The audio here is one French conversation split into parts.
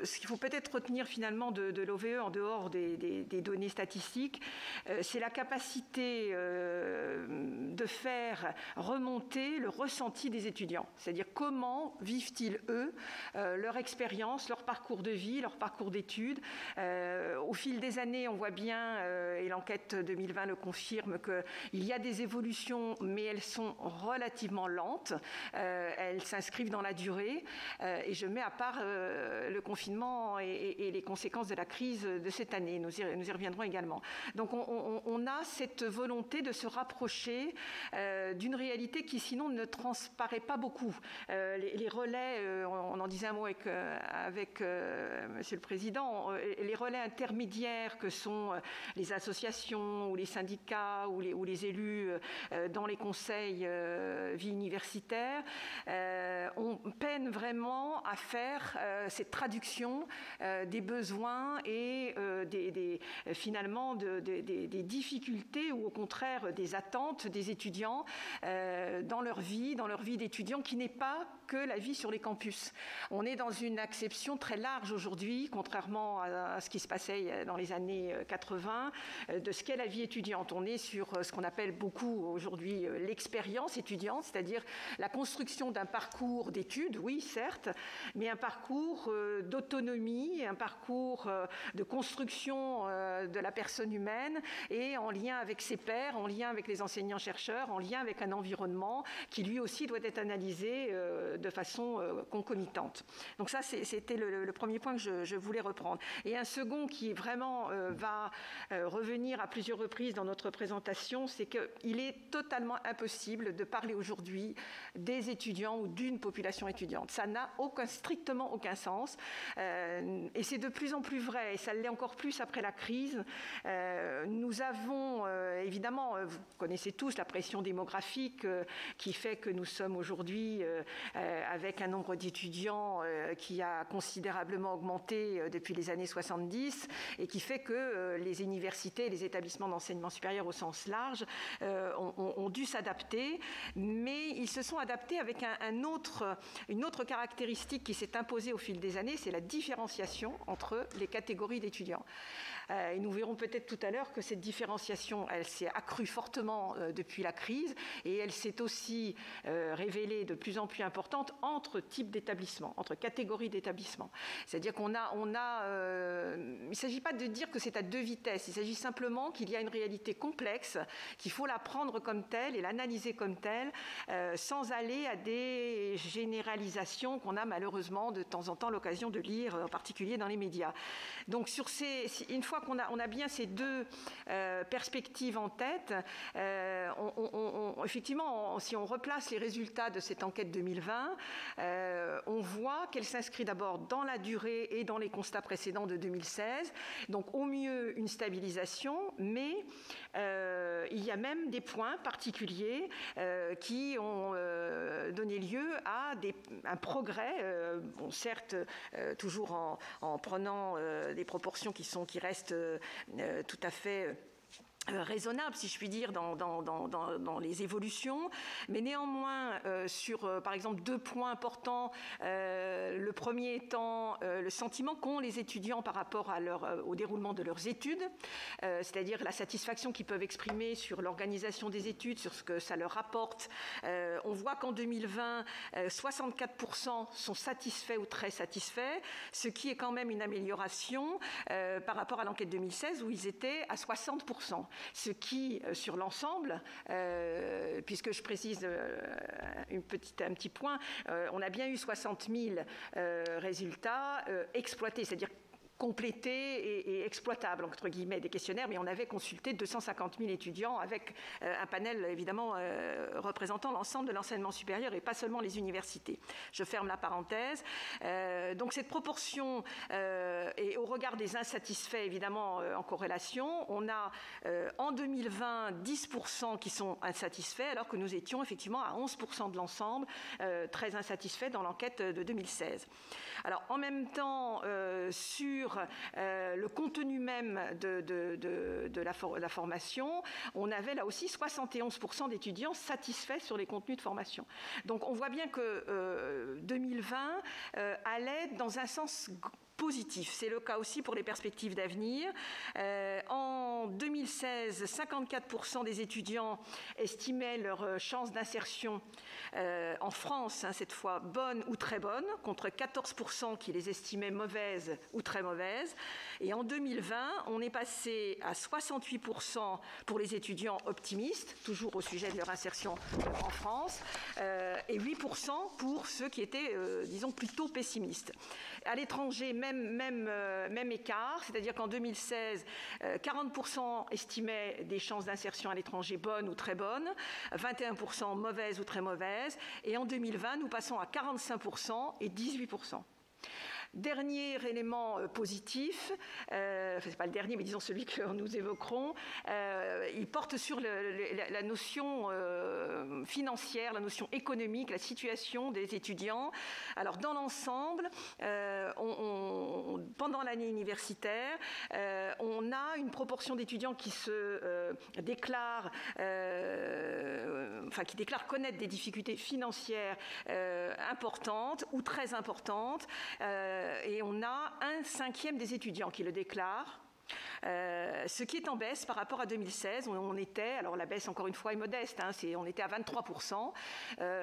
ce qu'il faut peut-être retenir finalement de l'OVE en dehors des données statistiques, c'est la capacité de faire remonter le ressenti des étudiants. C'est-à-dire comment vivent-ils, eux, leur expérience, leur parcours de vie, leur parcours d'études. Au fil des années, on voit bien, et l'enquête 2020 le confirme, qu'il y a des évolutions, mais elles sont relativement lentes. Elles s'inscrivent dans la durée. Et je mets à part le confinement et les conséquences de la crise de cette année. Nous y reviendrons également. Donc on a cette volonté de se rapprocher d'une réalité qui sinon ne transparaît pas beaucoup. Les relais, on en disait un mot avec Monsieur le Président, les relais intermédiaires que sont les associations ou les syndicats ou les élus dans les conseils vie universitaire, on peine vraiment à faire cette traduction des besoins et finalement des difficultés ou au contraire des attentes des étudiants dans leur vie d'étudiants qui n'est pas que la vie sur les campus. On est dans une acception très large aujourd'hui, contrairement à ce qui se passait dans les années 80, de ce qu'est la vie étudiante. On est sur ce qu'on appelle beaucoup aujourd'hui l'expérience étudiante, c'est-à-dire la construction d'un parcours d'études, oui, certes, mais un parcours d'autonomie, un parcours de construction de la personne humaine et en lien avec ses pairs, en lien avec les enseignants-chercheurs, en lien avec un environnement qui lui aussi doit être analysé de façon concomitante. Donc ça, c'était le premier point que je voulais reprendre. Et un second qui vraiment va revenir à plusieurs reprises dans notre présentation, c'est qu'il est totalement impossible de parler aujourd'hui des étudiants ou d'une population étudiante. Ça n'a strictement aucun sens. Et c'est de plus en plus vrai, et ça l'est encore plus après la crise. Nous avons, évidemment, vous connaissez tous la pression démographique qui fait que nous sommes aujourd'hui avec un nombre d'étudiants qui a considérablement augmenté depuis les années 70 et qui fait que les universités, les établissements d'enseignement supérieur au sens large ont dû s'adapter, mais ils se sont adaptés avec une autre caractéristique qui s'est imposée au fil des années, c'est la différenciation entre les catégories d'étudiants. Et nous verrons peut-être tout à l'heure que cette différenciation, elle s'est accrue fortement depuis la crise et elle s'est aussi révélée de plus en plus importante entre types d'établissements, entre catégories d'établissements. C'est-à-dire il ne s'agit pas de dire que c'est à deux vitesses, il s'agit simplement qu'il y a une réalité complexe, qu'il faut la prendre comme telle et l'analyser comme telle, sans aller à des généralisations qu'on a malheureusement de temps en temps l'occasion de lire, en particulier dans les médias. Donc une fois qu'on a bien ces deux perspectives en tête, effectivement, si on replace les résultats de cette enquête 2020, on voit qu'elle s'inscrit d'abord dans la durée et dans les constats précédents de 2016. Donc au mieux une stabilisation, mais il y a même des points particuliers qui ont donné lieu à un progrès, bon, certes toujours en prenant des proportions qui restent tout à fait raisonnable, si je puis dire, dans les évolutions, mais néanmoins sur, par exemple, deux points importants. Le premier étant le sentiment qu'ont les étudiants par rapport au déroulement de leurs études, c'est-à-dire la satisfaction qu'ils peuvent exprimer sur l'organisation des études, sur ce que ça leur apporte. On voit qu'en 2020, 64% sont satisfaits ou très satisfaits, ce qui est quand même une amélioration par rapport à l'enquête 2016 où ils étaient à 60%. Ce qui, sur l'ensemble, puisque je précise un petit point, on a bien eu 60 000 résultats exploités, c'est-à-dire complétés et exploitables, entre guillemets, des questionnaires, mais on avait consulté 250 000 étudiants avec un panel, évidemment, représentant l'ensemble de l'enseignement supérieur et pas seulement les universités. Je ferme la parenthèse. Donc cette proportion, et au regard des insatisfaits, évidemment, en corrélation, on a en 2020 10% qui sont insatisfaits, alors que nous étions effectivement à 11% de l'ensemble très insatisfaits dans l'enquête de 2016. Alors en même temps, sur le contenu même de la formation, on avait là aussi 71% d'étudiants satisfaits sur les contenus de formation. Donc on voit bien que 2020 allait dans un sens positif. C'est le cas aussi pour les perspectives d'avenir. En 2016, 54% des étudiants estimaient leurs chances d'insertion en France, cette fois bonnes ou très bonnes, contre 14% qui les estimaient mauvaises ou très mauvaises. Et en 2020, on est passé à 68% pour les étudiants optimistes, toujours au sujet de leur insertion en France, et 8% pour ceux qui étaient, disons, plutôt pessimistes. À l'étranger, même écart, c'est-à-dire qu'en 2016, 40% estimaient des chances d'insertion à l'étranger bonnes ou très bonnes, 21% mauvaises ou très mauvaises, et en 2020, nous passons à 45% et 18%. Dernier élément positif, enfin c'est pas le dernier, mais disons celui que nous évoquerons, il porte sur la notion financière, la notion économique, la situation des étudiants. Alors dans l'ensemble, pendant l'année universitaire, on a une proportion d'étudiants qui se déclarent, qui déclarent connaître des difficultés financières importantes ou très importantes. Et on a 1/5 des étudiants qui le déclarent. Ce qui est en baisse par rapport à 2016. On était, alors la baisse encore une fois est modeste, on était à 23%,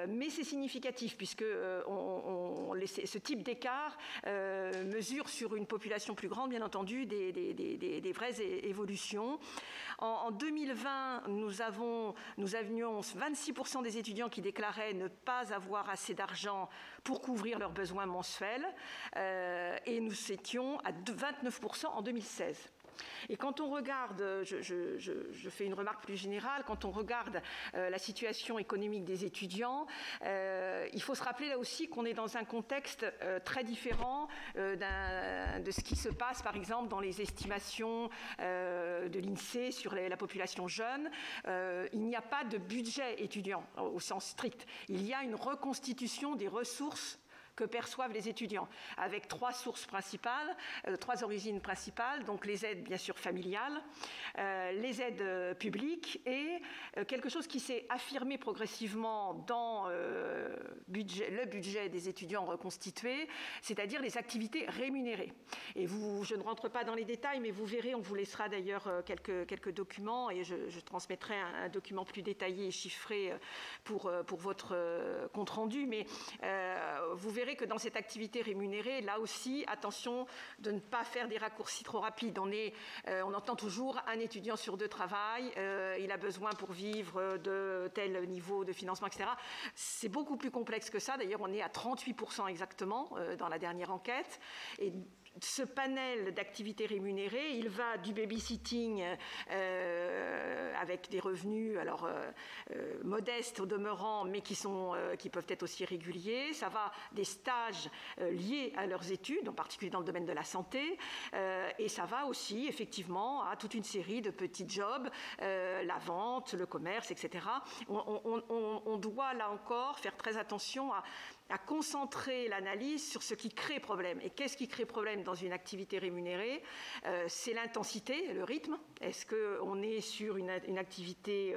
mais c'est significatif puisque ce type d'écart mesure sur une population plus grande, bien entendu, des vraies évolutions. En 2020, nous avions 26% des étudiants qui déclaraient ne pas avoir assez d'argent pour couvrir leurs besoins mensuels, et nous étions à 29% en 2016. Et quand on regarde, je fais une remarque plus générale, quand on regarde la situation économique des étudiants, il faut se rappeler là aussi qu'on est dans un contexte très différent de ce qui se passe par exemple dans les estimations de l'INSEE sur la population jeune. Il n'y a pas de budget étudiant au sens strict. Il y a une reconstitution des ressources que perçoivent les étudiants, avec trois sources principales, trois origines principales, donc les aides bien sûr familiales, les aides publiques et quelque chose qui s'est affirmé progressivement dans le budget des étudiants reconstitués, c'est-à-dire les activités rémunérées. Et je ne rentre pas dans les détails, mais vous verrez, on vous laissera d'ailleurs quelques documents et je transmettrai un document plus détaillé et chiffré pour votre compte-rendu, mais vous verrez que dans cette activité rémunérée, là aussi, attention de ne pas faire des raccourcis trop rapides. On entend toujours un étudiant sur deux travaille, il a besoin pour vivre de tel niveau de financement, etc. C'est beaucoup plus complexe que ça. D'ailleurs, on est à 38% exactement dans la dernière enquête. Et ce panel d'activités rémunérées, il va du babysitting avec des revenus modestes au demeurant, mais qui peuvent être aussi réguliers. Ça va des stages liés à leurs études, en particulier dans le domaine de la santé, et ça va aussi effectivement à toute une série de petits jobs, la vente, le commerce, etc. On doit là encore faire très attention à concentrer l'analyse sur ce qui crée problème. Et qu'est-ce qui crée problème dans une activité rémunérée? C'est l'intensité, le rythme. Est-ce qu'on est sur une activité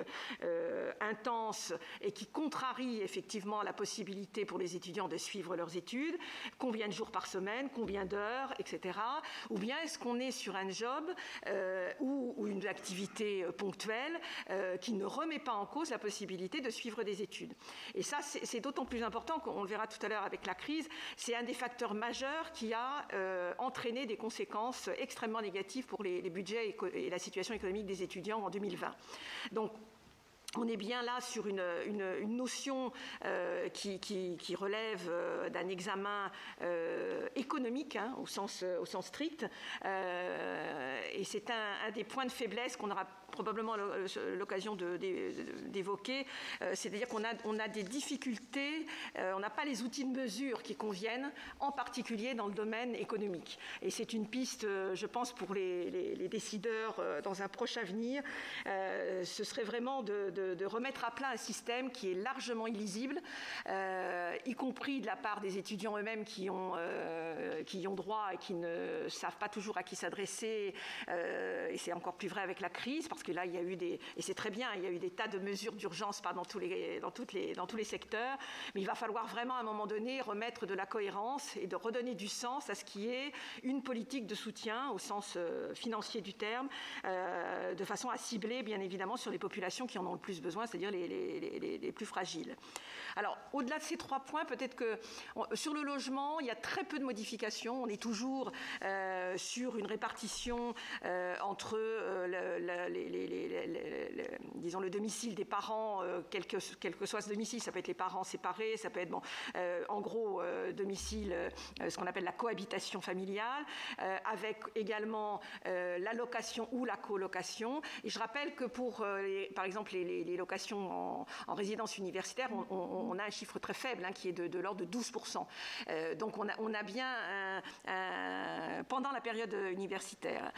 intense et qui contrarie effectivement la possibilité pour les étudiants de suivre leurs études? Combien de jours par semaine? Combien d'heures? Etc. Ou bien est-ce qu'on est sur un job ou une activité ponctuelle qui ne remet pas en cause la possibilité de suivre des études? Et ça, c'est d'autant plus important qu'on le verra tout à l'heure avec la crise, c'est un des facteurs majeurs qui a entraîné des conséquences extrêmement négatives pour les budgets et la situation économique des étudiants en 2020. Donc, on est bien là sur une notion qui relève d'un examen économique au sens strict, et c'est un des points de faiblesse qu'on aura probablement l'occasion d'évoquer, c'est-à-dire qu'on a des difficultés, on n'a pas les outils de mesure qui conviennent, en particulier dans le domaine économique. Et c'est une piste, je pense, pour les décideurs dans un proche avenir, ce serait vraiment de remettre à plat un système qui est largement illisible, y compris de la part des étudiants eux-mêmes qui y ont droit et qui ne savent pas toujours à qui s'adresser, et c'est encore plus vrai avec la crise, parce puisque là, il y a eu et c'est très bien, il y a eu des tas de mesures d'urgence dans tous les secteurs, mais il va falloir vraiment à un moment donné remettre de la cohérence et de redonner du sens à ce qui est une politique de soutien au sens financier du terme, de façon à cibler bien évidemment sur les populations qui en ont le plus besoin, c'est-à-dire les plus fragiles. Alors, au-delà de ces 3 points, peut-être que sur le logement, il y a très peu de modifications. On est toujours sur une répartition entre disons, le domicile des parents, quel que soit ce domicile. Ça peut être les parents séparés, ça peut être, en gros, domicile, ce qu'on appelle la cohabitation familiale, avec également l'allocation ou la colocation. Et je rappelle que pour, par exemple, les locations en résidence universitaire, on a un chiffre très faible qui est de l'ordre de 12%. Donc on a bien pendant la période universitaire.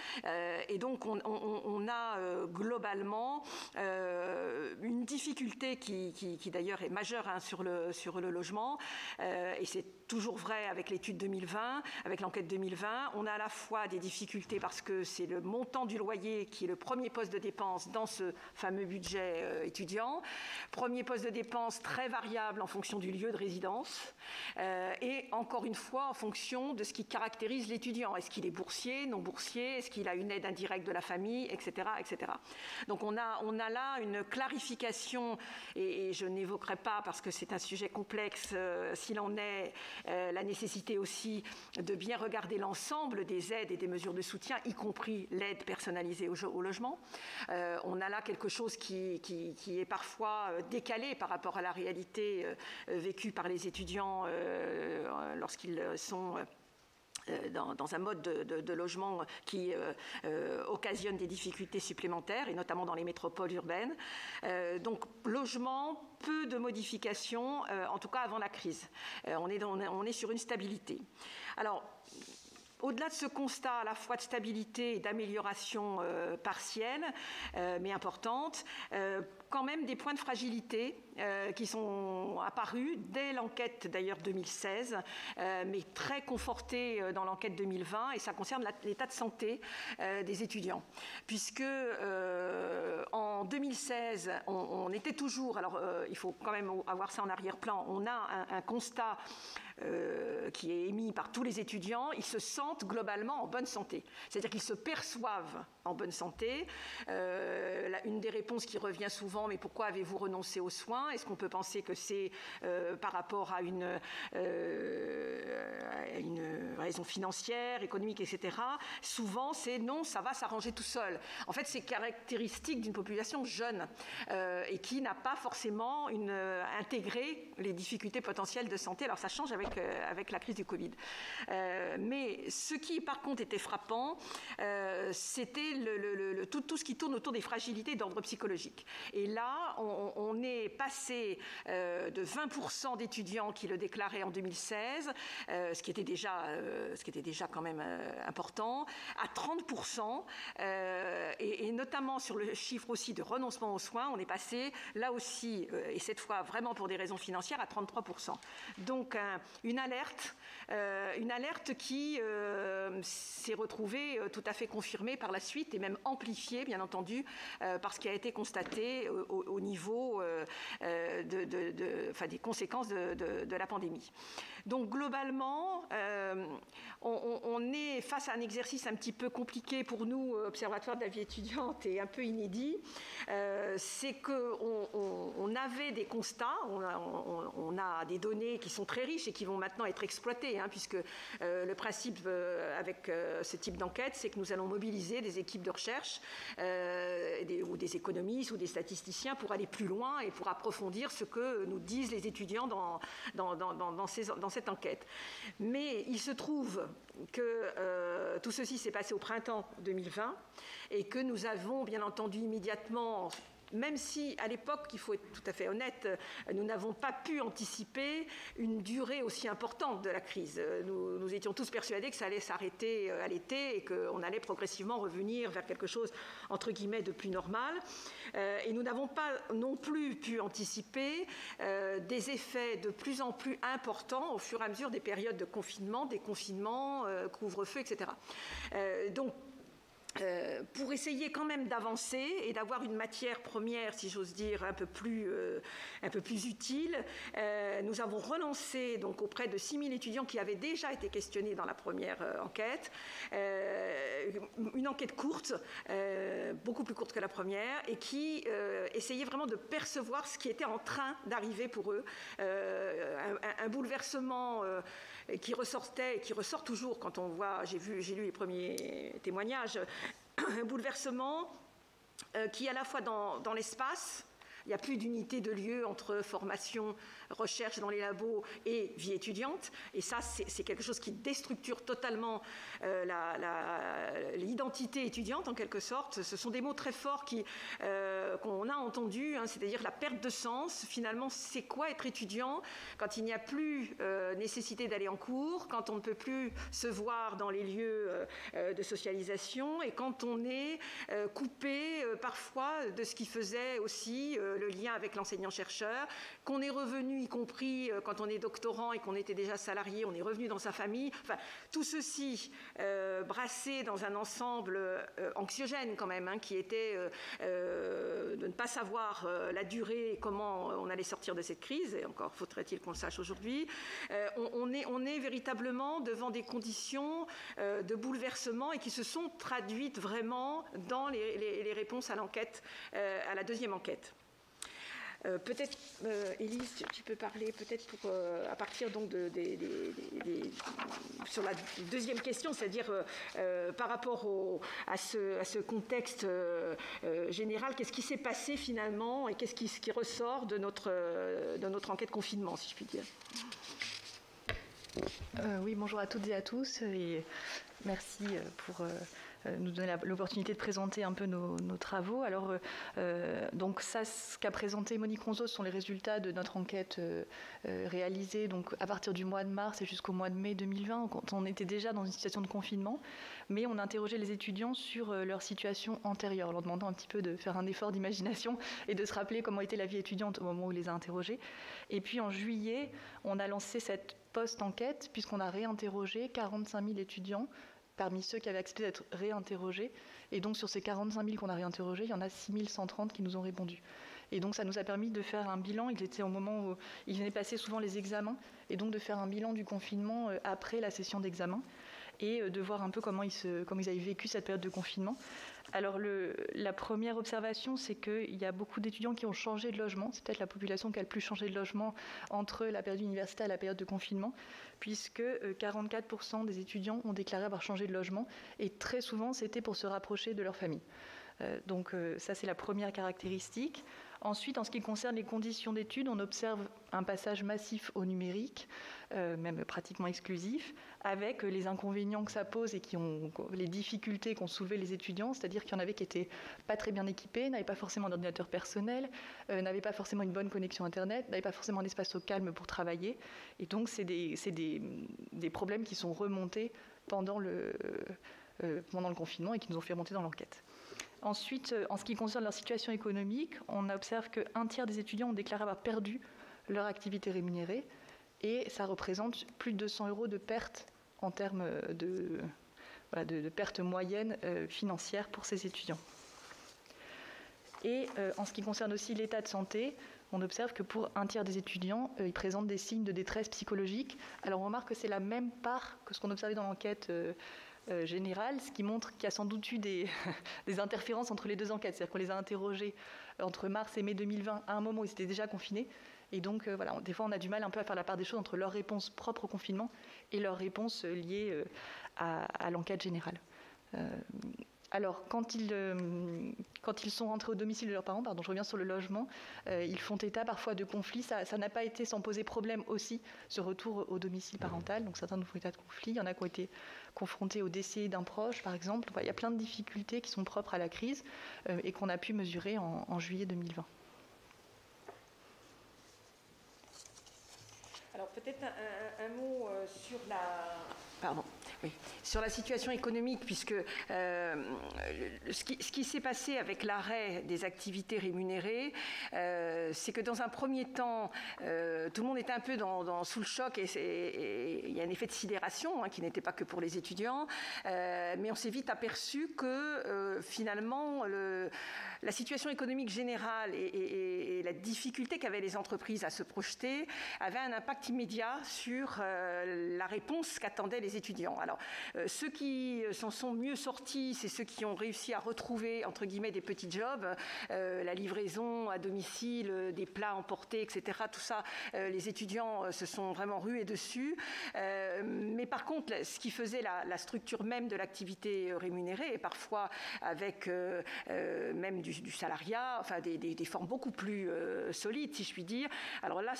Et donc on a globalement une difficulté qui d'ailleurs est majeure sur le logement. Et c'est toujours vrai avec l'étude 2020, avec l'enquête 2020. On a à la fois des difficultés parce que c'est le montant du loyer qui est le premier poste de dépense dans ce fameux budget étudiant. Premier poste de dépense très variable en fonction du lieu de résidence et encore une fois en fonction de ce qui caractérise l'étudiant. Est-ce qu'il est boursier, non boursier, est-ce qu'il a une aide indirecte de la famille, etc. etc. Donc on a là une clarification et je n'évoquerai pas parce que c'est un sujet complexe s'il en est la nécessité aussi de bien regarder l'ensemble des aides et des mesures de soutien, y compris l'aide personnalisée au logement. On a là quelque chose qui est parfois décalé par rapport à la réalité vécue par les étudiants lorsqu'ils sont dans un mode de logement qui occasionne des difficultés supplémentaires, et notamment dans les métropoles urbaines. Donc, logement, peu de modifications, en tout cas avant la crise. On est sur une stabilité. Alors, au-delà de ce constat à la fois de stabilité et d'amélioration partielle, mais importante, quand même des points de fragilité qui sont apparus dès l'enquête d'ailleurs 2016, mais très confortés dans l'enquête 2020, et ça concerne l'état de santé des étudiants. Puisque en 2016, on était toujours, alors il faut quand même avoir ça en arrière-plan, on a un constat qui est émis par tous les étudiants, ils se sentent globalement en bonne santé. C'est-à-dire qu'ils se perçoivent en bonne santé. Une des réponses qui revient souvent, mais pourquoi avez-vous renoncé aux soins? Est-ce qu'on peut penser que c'est par rapport à une raison financière, économique, etc. Souvent, c'est non, ça va s'arranger tout seul. En fait, c'est caractéristique d'une population jeune et qui n'a pas forcément intégré les difficultés potentielles de santé. Alors, ça change avec la crise du Covid. Mais ce qui, par contre, était frappant, c'était tout ce qui tourne autour des fragilités d'ordre psychologique. Et là, on est passé de 20% d'étudiants qui le déclaraient en 2016, ce qui était déjà quand même important, à 30%, et notamment sur le chiffre aussi de renoncement aux soins, on est passé là aussi, et cette fois vraiment pour des raisons financières, à 33%. Donc une alerte qui s'est retrouvée tout à fait confirmée par la suite et même amplifiée, bien entendu, par ce qui a été constaté au niveau des conséquences de la pandémie. Donc globalement, on est face à un exercice un petit peu compliqué pour nous, Observatoire de la vie étudiante, et un peu inédit. C'est qu'on avait des constats, on a des données qui sont très riches et qui vont maintenant être exploitées, puisque le principe avec ce type d'enquête, c'est que nous allons mobiliser des équipes de recherche ou des économistes ou des statisticiens pour aller plus loin et pour approfondir ce que nous disent les étudiants dans cette enquête. Mais il se trouve que tout ceci s'est passé au printemps 2020 et que nous avons bien entendu immédiatement, même si à l'époque, il faut être tout à fait honnête, nous n'avons pas pu anticiper une durée aussi importante de la crise. Nous étions tous persuadés que ça allait s'arrêter à l'été et qu'on allait progressivement revenir vers quelque chose, entre guillemets, de plus normal. Et nous n'avons pas non plus pu anticiper des effets de plus en plus importants au fur et à mesure des périodes de confinement, déconfinement, couvre-feu, etc. Donc, pour essayer quand même d'avancer et d'avoir une matière première, si j'ose dire, un peu plus utile, nous avons relancé donc, auprès de 6000 étudiants qui avaient déjà été questionnés dans la première enquête, une enquête courte, beaucoup plus courte que la première, et qui essayait vraiment de percevoir ce qui était en train d'arriver pour eux. Un bouleversement qui ressortait et qui ressort toujours quand on voit, j'ai lu les premiers témoignages, un bouleversement qui est à la fois dans l'espace. Il n'y a plus d'unité de lieu entre formation, recherche dans les labos et vie étudiante. Et ça, c'est quelque chose qui déstructure totalement l'identité étudiante, en quelque sorte. Ce sont des mots très forts qu'on a entendus, hein, c'est-à-dire la perte de sens. Finalement, c'est quoi être étudiant quand il n'y a plus nécessité d'aller en cours, quand on ne peut plus se voir dans les lieux de socialisation et quand on est coupé parfois de ce qui faisait aussi le lien avec l'enseignant-chercheur, qu'on est revenu, y compris quand on est doctorant et qu'on était déjà salarié, on est revenu dans sa famille. Enfin, tout ceci brassé dans un ensemble anxiogène quand même, hein, qui était de ne pas savoir la durée et comment on allait sortir de cette crise, et encore faudrait-il qu'on le sache aujourd'hui. On est véritablement devant des conditions de bouleversement et qui se sont traduites vraiment dans les réponses à l'enquête, à la deuxième enquête. Peut-être, Élise, tu peux parler peut-être à partir donc sur la deuxième question, c'est-à-dire par rapport à ce contexte général, qu'est-ce qui s'est passé finalement et qu'est-ce qui ressort de notre enquête confinement, si je puis dire. Oui, bonjour à toutes et à tous et merci pour nous donner l'opportunité de présenter un peu nos travaux. Alors, donc ça, ce qu'a présenté Monique Ronzeau, sont les résultats de notre enquête réalisée donc, à partir du mois de mars et jusqu'au mois de mai 2020, quand on était déjà dans une situation de confinement, mais on a interrogé les étudiants sur leur situation antérieure, leur demandant un petit peu de faire un effort d'imagination et de se rappeler comment était la vie étudiante au moment où on les a interrogés. Et puis en juillet, on a lancé cette post-enquête, puisqu'on a réinterrogé 45 000 étudiants parmi ceux qui avaient accepté d'être réinterrogés. Et donc, sur ces 45 000 qu'on a réinterrogés, il y en a 6 130 qui nous ont répondu. Et donc, ça nous a permis de faire un bilan. Il était au moment où ils venaient passer souvent les examens, et donc de faire un bilan du confinement après la session d'examen, et de voir un peu comment ils avaient vécu cette période de confinement. Alors, la première observation, c'est qu'il y a beaucoup d'étudiants qui ont changé de logement. C'est peut-être la population qui a le plus changé de logement entre la période universitaire et la période de confinement, puisque 44% des étudiants ont déclaré avoir changé de logement, et très souvent, c'était pour se rapprocher de leur famille. Donc ça, c'est la première caractéristique. Ensuite, en ce qui concerne les conditions d'études, on observe un passage massif au numérique, même pratiquement exclusif, avec les inconvénients que ça pose et les difficultés qu'ont soulevées les étudiants, c'est-à-dire qu'il y en avait qui n'étaient pas très bien équipés, n'avaient pas forcément d'ordinateur personnel, n'avaient pas forcément une bonne connexion Internet, n'avaient pas forcément un espace au calme pour travailler. Et donc, c'est des problèmes qui sont remontés pendant le confinement et qui nous ont fait remonter dans l'enquête. Ensuite, en ce qui concerne leur situation économique, on observe qu'un tiers des étudiants ont déclaré avoir perdu leur activité rémunérée, et ça représente plus de 200 € de perte en termes de perte moyenne financière pour ces étudiants. Et en ce qui concerne aussi l'état de santé, on observe que pour un tiers des étudiants, ils présentent des signes de détresse psychologique. Alors on remarque que c'est la même part que ce qu'on observait dans l'enquête générale, ce qui montre qu'il y a sans doute eu des interférences entre les deux enquêtes. C'est-à-dire qu'on les a interrogés entre mars et mai 2020, à un moment où ils étaient déjà confinés. Et donc, des fois, on a du mal un peu à faire la part des choses entre leur réponse propre au confinement et leur réponse liée à l'enquête générale. Alors, quand ils sont rentrés au domicile de leurs parents, je reviens sur le logement, ils font état parfois de conflits. Ça n'a pas été sans poser problème aussi, ce retour au domicile parental. Donc, certains nous font état de conflits. Il y en a qui ont été confrontés au décès d'un proche, par exemple. Il y a plein de difficultés qui sont propres à la crise et qu'on a pu mesurer en juillet 2020. Alors, peut-être un mot sur la... Pardon. Oui. Sur la situation économique, puisque ce qui s'est passé avec l'arrêt des activités rémunérées, c'est que dans un premier temps, tout le monde était un peu sous le choc et il y a un effet de sidération qui n'était pas que pour les étudiants, mais on s'est vite aperçu que finalement la situation économique générale et la difficulté qu'avaient les entreprises à se projeter avait un impact immédiat sur la réponse qu'attendaient les étudiants. Alors, ceux qui s'en sont mieux sortis, c'est ceux qui ont réussi à retrouver, entre guillemets, des petits jobs, la livraison à domicile, des plats emportés, etc. Tout ça, les étudiants se sont vraiment rués dessus. Mais par contre, ce qui faisait la structure même de l'activité rémunérée, et parfois avec même du salariat, enfin des formes beaucoup plus solides, si je puis dire. Alors là,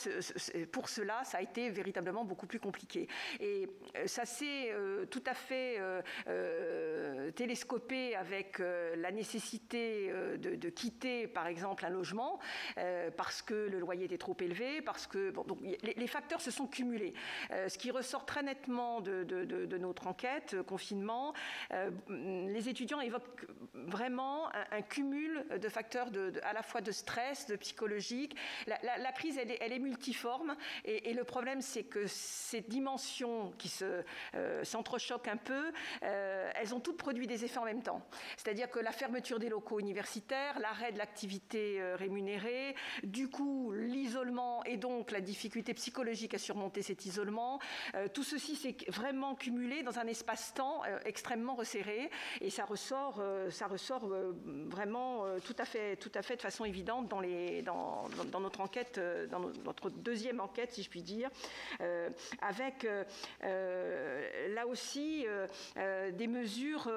pour cela, ça a été véritablement beaucoup plus compliqué. Et ça s'est tout à fait télescopé avec la nécessité de quitter, par exemple, un logement parce que le loyer était trop élevé, parce que donc, les facteurs se sont cumulés. Ce qui ressort très nettement de notre enquête confinement, les étudiants évoquent vraiment un cumul de facteurs à la fois de stress, de psychologique. La crise, elle est multiforme et le problème, c'est que ces dimensions qui s'entrechoquent un peu, elles ont toutes produit des effets en même temps. C'est-à-dire que la fermeture des locaux universitaires, l'arrêt de l'activité rémunérée, du coup l'isolement et donc la difficulté psychologique à surmonter cet isolement, tout ceci s'est vraiment cumulé dans un espace-temps extrêmement resserré et ça ressort vraiment tout à fait de façon évidente dans notre enquête, dans notre deuxième enquête, si je puis dire, avec là aussi des mesures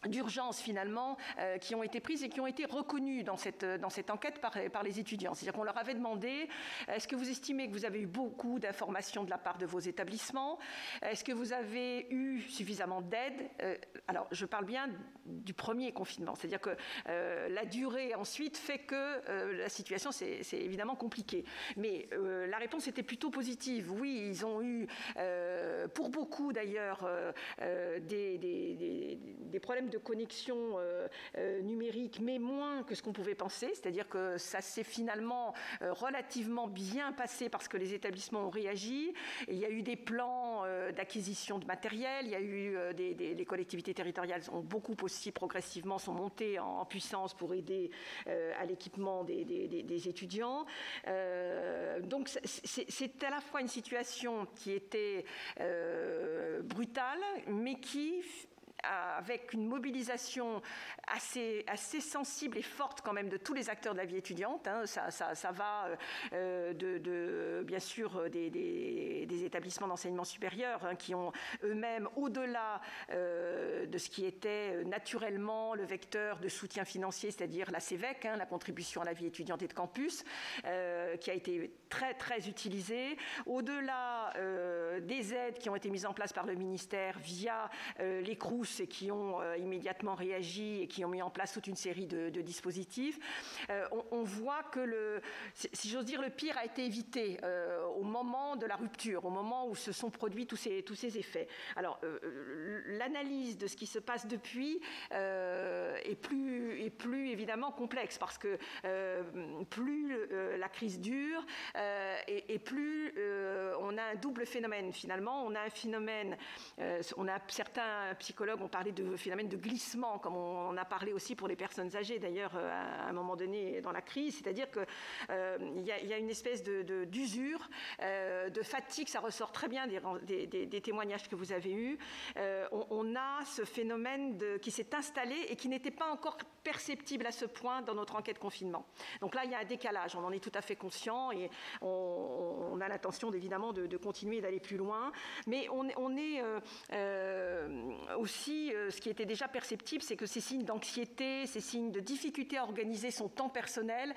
d'urgence finalement qui ont été prises et qui ont été reconnues dans cette enquête par les étudiants. C'est-à-dire qu'on leur avait demandé, est-ce que vous estimez que vous avez eu beaucoup d'informations de la part de vos établissements? Est-ce que vous avez eu suffisamment d'aide? Alors je parle bien du premier confinement, c'est-à-dire que la durée ensuite fait que la situation c'est évidemment compliquée. Mais la réponse était plutôt positive. Oui, ils ont eu pour beaucoup d'ailleurs des problèmes de connexion numérique, mais moins que ce qu'on pouvait penser. C'est-à-dire que ça s'est finalement relativement bien passé parce que les établissements ont réagi. Et il y a eu des plans d'acquisition de matériel. Il y a eu les collectivités territoriales ont beaucoup aussi progressivement sont montées en puissance pour aider à l'équipement des étudiants. Donc c'est à la fois une situation qui était brutale, mais qui avec une mobilisation assez sensible et forte quand même de tous les acteurs de la vie étudiante. Ça va bien sûr des établissements d'enseignement supérieur qui ont eux-mêmes, au-delà de ce qui était naturellement le vecteur de soutien financier, c'est-à-dire la CEVEC, la contribution à la vie étudiante et de campus, qui a été très très utilisée, au-delà des aides qui ont été mises en place par le ministère via les CROUS et qui ont immédiatement réagi et qui ont mis en place toute une série de dispositifs, on voit que si j'ose dire, le pire a été évité au moment de la rupture, au moment où se sont produits tous ces effets. Alors, l'analyse de ce qui se passe depuis est plus évidemment complexe parce que plus la crise dure et plus on a un double phénomène finalement. On a un phénomène, certains psychologues ont parlé de phénomène de glissement, comme on a parlé aussi pour les personnes âgées d'ailleurs à un moment donné dans la crise, c'est-à-dire qu'il y a une espèce d'usure, de fatigue, ça ressort très bien des témoignages que vous avez eus. On a ce phénomène qui s'est installé et qui n'était pas encore perceptible à ce point dans notre enquête confinement. Donc là, il y a un décalage, on en est tout à fait conscient et on a l'intention évidemment de continuer d'aller plus loin, mais on est aussi aussi, ce qui était déjà perceptible, c'est que ces signes d'anxiété, ces signes de difficulté à organiser son temps personnel,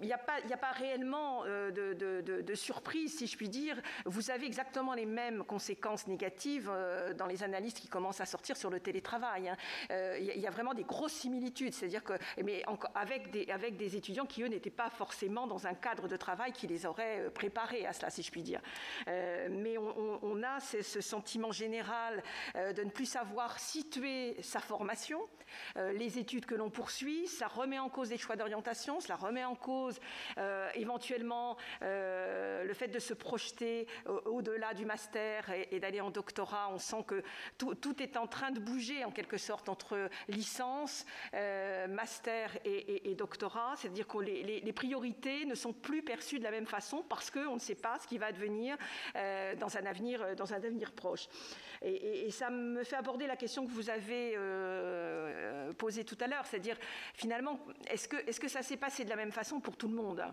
il n'y a pas réellement de surprise, si je puis dire. Vous avez exactement les mêmes conséquences négatives dans les analyses qui commencent à sortir sur le télétravail. Il y a vraiment des grosses similitudes, c'est-à-dire que, mais avec des étudiants qui, eux, n'étaient pas forcément dans un cadre de travail qui les aurait préparés à cela, si je puis dire. Mais on a ce sentiment général de ne plus savoir situer sa formation, les études que l'on poursuit, ça remet en cause des choix d'orientation, cela remet en cause éventuellement le fait de se projeter au-delà du master et d'aller en doctorat. On sent que tout est en train de bouger en quelque sorte entre licence, master et doctorat, c'est-à-dire que les priorités ne sont plus perçues de la même façon parce qu'on ne sait pas ce qui va advenir dans un avenir proche. Et ça me fait aborder la question que vous avez posée tout à l'heure, c'est-à-dire finalement, est-ce que ça s'est passé de la même façon pour tout le monde ?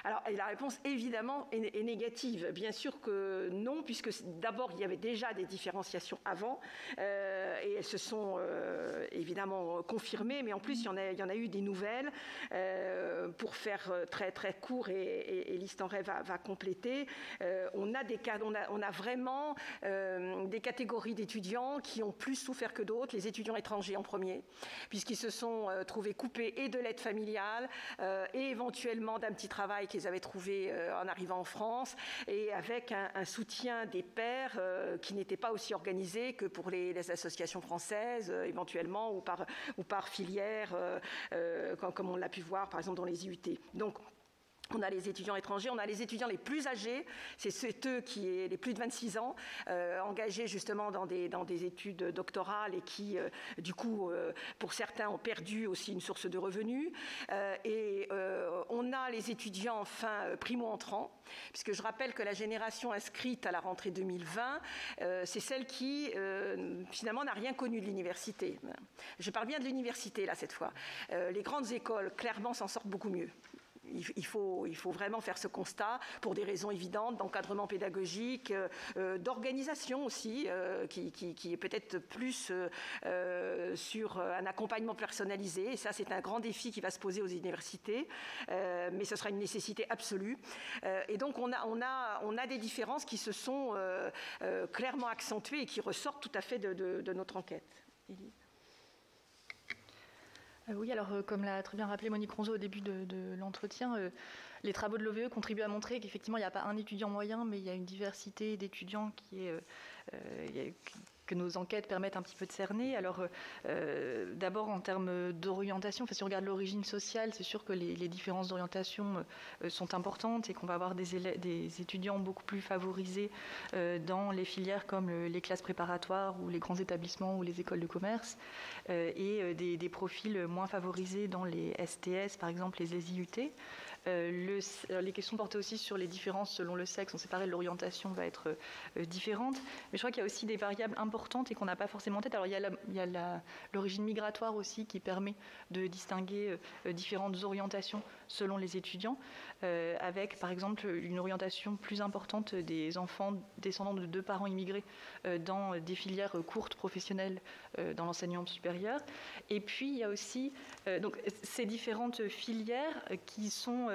Alors, la réponse, évidemment, est négative. Bien sûr que non, puisque d'abord, il y avait déjà des différenciations avant, et elles se sont évidemment confirmées, mais en plus, il y en a eu des nouvelles. Pour faire très, très court, et Lise Tenray va compléter, on a vraiment des catégories d'étudiants qui ont plus souffert que d'autres, les étudiants étrangers en premier, puisqu'ils se sont trouvés coupés et de l'aide familiale, et éventuellement d'un petit travail qu'ils avaient trouvé en arrivant en France, et avec un soutien des pairs qui n'était pas aussi organisé que pour les associations françaises, éventuellement, ou par filière, comme on l'a pu voir par exemple dans les IUT. Donc, on a les étudiants étrangers, on a les étudiants les plus âgés, c'est ceux qui ont les plus de 26 ans, engagés justement dans des études doctorales et qui, du coup, pour certains, ont perdu aussi une source de revenus. Et on a les étudiants, enfin, primo-entrants, puisque je rappelle que la génération inscrite à la rentrée 2020, c'est celle qui, finalement, n'a rien connu de l'université. Je parle bien de l'université, là, cette fois. Les grandes écoles, clairement, s'en sortent beaucoup mieux. Il faut vraiment faire ce constat pour des raisons évidentes d'encadrement pédagogique, d'organisation aussi, qui est peut-être plus sur un accompagnement personnalisé. Et ça, c'est un grand défi qui va se poser aux universités, mais ce sera une nécessité absolue. Et donc, on a des différences qui se sont clairement accentuées et qui ressortent tout à fait de notre enquête. Élise. Oui, alors comme l'a très bien rappelé Monique Ronzeau au début de l'entretien, les travaux de l'OVE contribuent à montrer qu'effectivement il n'y a pas un étudiant moyen, mais il y a une diversité d'étudiants que nos enquêtes permettent un petit peu de cerner. Alors d'abord en termes d'orientation, si on regarde l'origine sociale, c'est sûr que les différences d'orientation sont importantes et qu'on va avoir des étudiants beaucoup plus favorisés dans les filières comme les classes préparatoires ou les grands établissements ou les écoles de commerce, et des profils moins favorisés dans les STS, par exemple les IUT. Les questions portaient aussi sur les différences selon le sexe. On sait pareil, l'orientation va être différente. Mais je crois qu'il y a aussi des variables importantes et qu'on n'a pas forcément en tête. Alors il y a l'origine migratoire aussi qui permet de distinguer différentes orientations selon les étudiants, avec par exemple une orientation plus importante des enfants descendants de 2 parents immigrés dans des filières courtes professionnelles dans l'enseignement supérieur. Et puis il y a aussi donc, ces différentes filières qui sont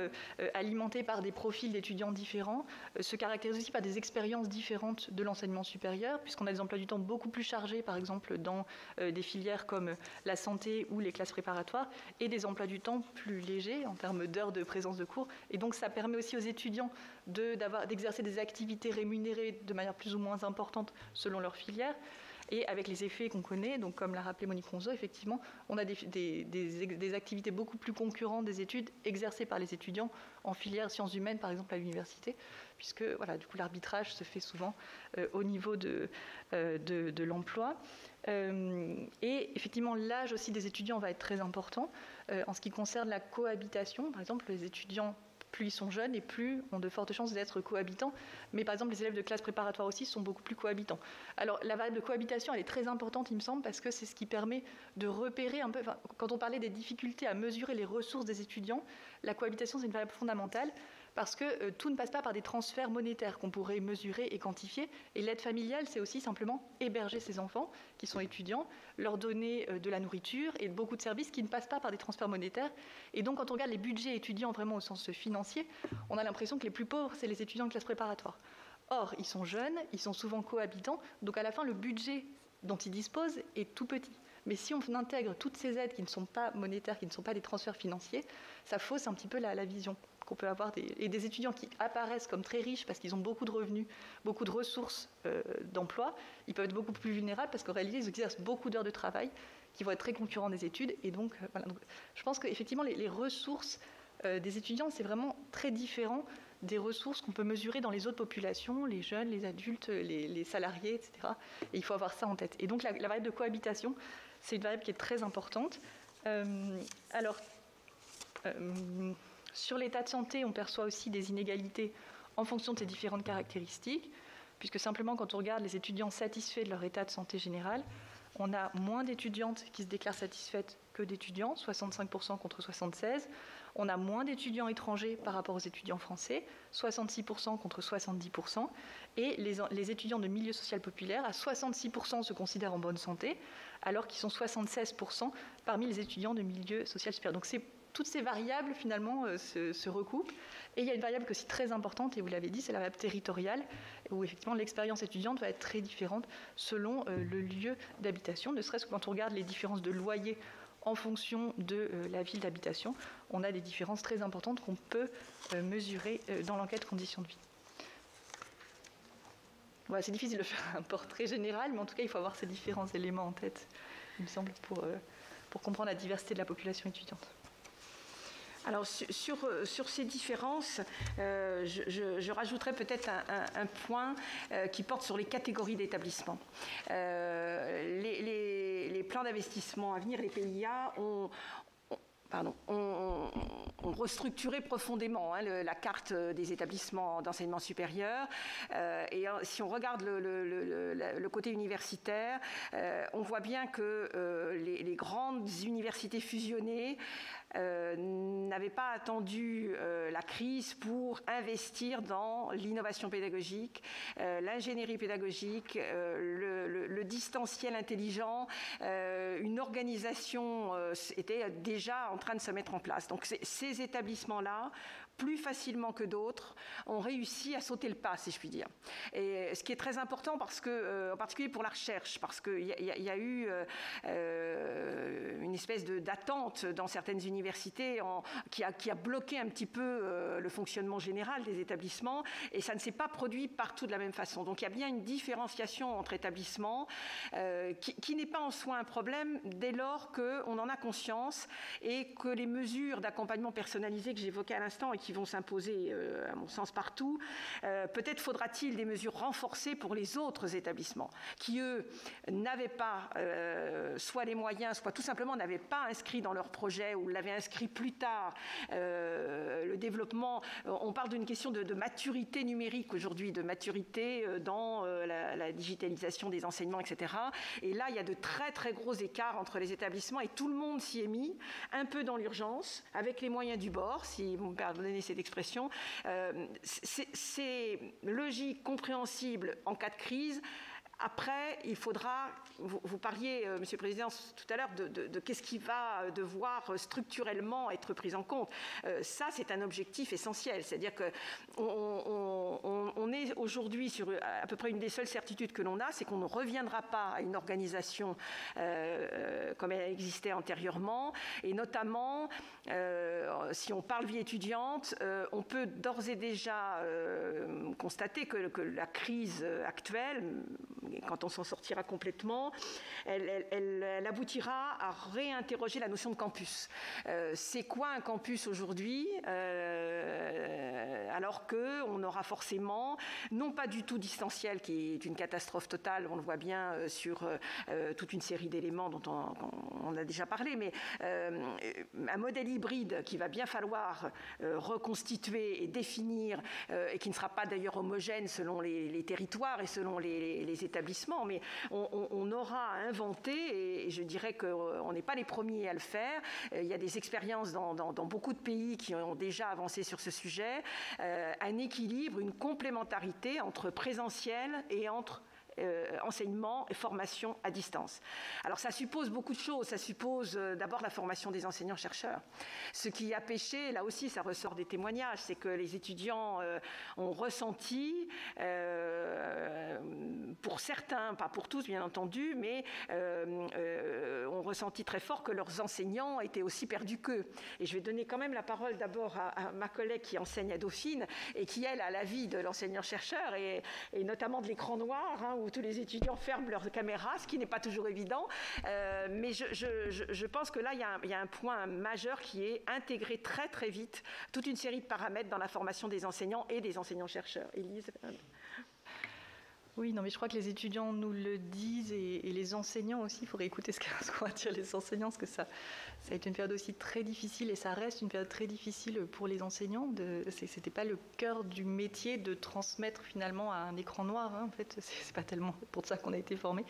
alimentées par des profils d'étudiants différents, se caractérisent aussi par des expériences différentes de l'enseignement supérieur, puisqu'on a des emplois du temps beaucoup plus chargés, par exemple dans des filières comme la santé ou les classes préparatoires, et des emplois du temps plus légers en termes d'heures de présence de cours. Et donc ça permet aussi aux étudiants d'exercer des activités rémunérées de manière plus ou moins importante selon leur filière. Et avec les effets qu'on connaît, donc comme l'a rappelé Monique Ronzeau, effectivement, on a des activités beaucoup plus concurrentes des études exercées par les étudiants en filière sciences humaines, par exemple à l'université, puisque voilà, du coup, l'arbitrage se fait souvent au niveau de l'emploi. Et effectivement, l'âge aussi des étudiants va être très important. En ce qui concerne la cohabitation, par exemple, les étudiants, plus ils sont jeunes et plus ont de fortes chances d'être cohabitants. Mais par exemple, les élèves de classe préparatoire aussi sont beaucoup plus cohabitants. Alors, la variable de cohabitation, elle est très importante, il me semble, parce que c'est ce qui permet de repérer un peu... Quand on parlait des difficultés à mesurer les ressources des étudiants, la cohabitation, c'est une variable fondamentale, parce que tout ne passe pas par des transferts monétaires qu'on pourrait mesurer et quantifier. Et l'aide familiale, c'est aussi simplement héberger ces enfants qui sont étudiants, leur donner de la nourriture et beaucoup de services qui ne passent pas par des transferts monétaires. Et donc, quand on regarde les budgets étudiants vraiment au sens financier, on a l'impression que les plus pauvres, c'est les étudiants de classe préparatoire. Or, ils sont jeunes, ils sont souvent cohabitants, donc à la fin, le budget dont ils disposent est tout petit. Mais si on intègre toutes ces aides qui ne sont pas monétaires, qui ne sont pas des transferts financiers, ça fausse un petit peu la vision qu'on peut avoir. Et des étudiants qui apparaissent comme très riches parce qu'ils ont beaucoup de revenus, beaucoup de ressources d'emploi, ils peuvent être beaucoup plus vulnérables parce qu'en réalité, ils exercent beaucoup d'heures de travail qui vont être très concurrents des études. Et donc, voilà. Donc, je pense qu'effectivement, les ressources des étudiants, c'est vraiment très différent des ressources qu'on peut mesurer dans les autres populations, les jeunes, les adultes, les salariés, etc. Et il faut avoir ça en tête. Et donc, la variable de cohabitation, c'est une variable qui est très importante. Sur l'état de santé, on perçoit aussi des inégalités en fonction de ces différentes caractéristiques, puisque simplement quand on regarde les étudiants satisfaits de leur état de santé général, on a moins d'étudiantes qui se déclarent satisfaites que d'étudiants, 65% contre 76%. On a moins d'étudiants étrangers par rapport aux étudiants français, 66% contre 70%. Et les étudiants de milieu social populaire, à 66% se considèrent en bonne santé, alors qu'ils sont 76% parmi les étudiants de milieu social supérieur. Donc toutes ces variables, finalement, se recoupent. Et il y a une variable aussi très importante, et vous l'avez dit, c'est la variable territoriale, où effectivement l'expérience étudiante va être très différente selon le lieu d'habitation, ne serait-ce que quand on regarde les différences de loyer en fonction de la ville d'habitation, on a des différences très importantes qu'on peut mesurer dans l'enquête conditions de vie. Voilà, c'est difficile de faire un portrait général, mais en tout cas, il faut avoir ces différents éléments en tête, il me semble, pour comprendre la diversité de la population étudiante. Alors, sur ces différences, je rajouterais peut-être un point qui porte sur les catégories d'établissements. Les plans d'investissement à venir, les PIA, ont restructuré profondément la carte des établissements d'enseignement supérieur. Et si on regarde le côté universitaire, on voit bien que les grandes universités fusionnées n'avaient pas attendu la crise pour investir dans l'innovation pédagogique, l'ingénierie pédagogique, le distanciel intelligent. Une organisation était déjà en train de se mettre en place. Donc ces établissements-là, plus facilement que d'autres, ont réussi à sauter le pas, si je puis dire. Et ce qui est très important, parce que, en particulier pour la recherche, parce qu'il y a eu une espèce d'attente dans certaines universités qui a bloqué un petit peu le fonctionnement général des établissements, et ça ne s'est pas produit partout de la même façon. Donc il y a bien une différenciation entre établissements qui n'est pas en soi un problème dès lors qu'on en a conscience et que les mesures d'accompagnement personnalisé que j'évoquais à l'instant et qui vont s'imposer, à mon sens, partout, peut-être faudra-t-il des mesures renforcées pour les autres établissements qui, eux, n'avaient pas soit les moyens, soit tout simplement n'avaient pas inscrit dans leur projet ou l'avaient inscrit plus tard le développement. On parle d'une question de maturité numérique aujourd'hui, de maturité dans la digitalisation des enseignements, etc. Et là, il y a de très très gros écarts entre les établissements et tout le monde s'y est mis, un peu dans l'urgence, avec les moyens du bord, si vous me pardonnez cette expression. C'est logique, compréhensible en cas de crise. Après, il faudra, vous parliez, Monsieur le Président, tout à l'heure, de qu'est-ce qui va devoir structurellement être pris en compte. Ça, c'est un objectif essentiel. C'est-à-dire qu'on est aujourd'hui sur à peu près une des seules certitudes que l'on a, c'est qu'on ne reviendra pas à une organisation comme elle existait antérieurement. Et notamment, si on parle vie étudiante, on peut d'ores et déjà constater que la crise actuelle, quand on s'en sortira complètement, elle aboutira à réinterroger la notion de campus. C'est quoi un campus aujourd'hui, alors qu'on aura forcément, non pas du tout distanciel, qui est une catastrophe totale, on le voit bien sur toute une série d'éléments dont on a déjà parlé, mais un modèle hybride qu'il va bien falloir reconstituer et définir, et qui ne sera pas d'ailleurs homogène selon les territoires et selon les établissements établissements, mais on aura à inventer, et je dirais qu'on n'est pas les premiers à le faire. Il y a des expériences dans beaucoup de pays qui ont déjà avancé sur ce sujet, un équilibre, une complémentarité entre présentiel et entre enseignement et formation à distance. Alors ça suppose beaucoup de choses. Ça suppose d'abord la formation des enseignants-chercheurs. Ce qui a pêché, là aussi ça ressort des témoignages, c'est que les étudiants ont ressenti, pour certains, pas pour tous bien entendu, mais ont ressenti très fort que leurs enseignants étaient aussi perdus qu'eux. Et je vais donner quand même la parole d'abord à ma collègue qui enseigne à Dauphine et qui, elle, a l'avis de l'enseignant-chercheur et notamment de l'écran noir, où tous les étudiants ferment leur caméra, ce qui n'est pas toujours évident. Mais je pense que là, il y a un point majeur qui est intégrer très très vite toute une série de paramètres dans la formation des enseignants et des enseignants-chercheurs. Élise ? Oui, non, mais je crois que les étudiants nous le disent et les enseignants aussi. Il faudrait écouter ce qu'ont à dire les enseignants, parce que ça a été une période aussi très difficile et ça reste une période très difficile pour les enseignants. C'était pas le cœur du métier de transmettre finalement à un écran noir. En fait, c'est pas tellement pour ça qu'on a été formés.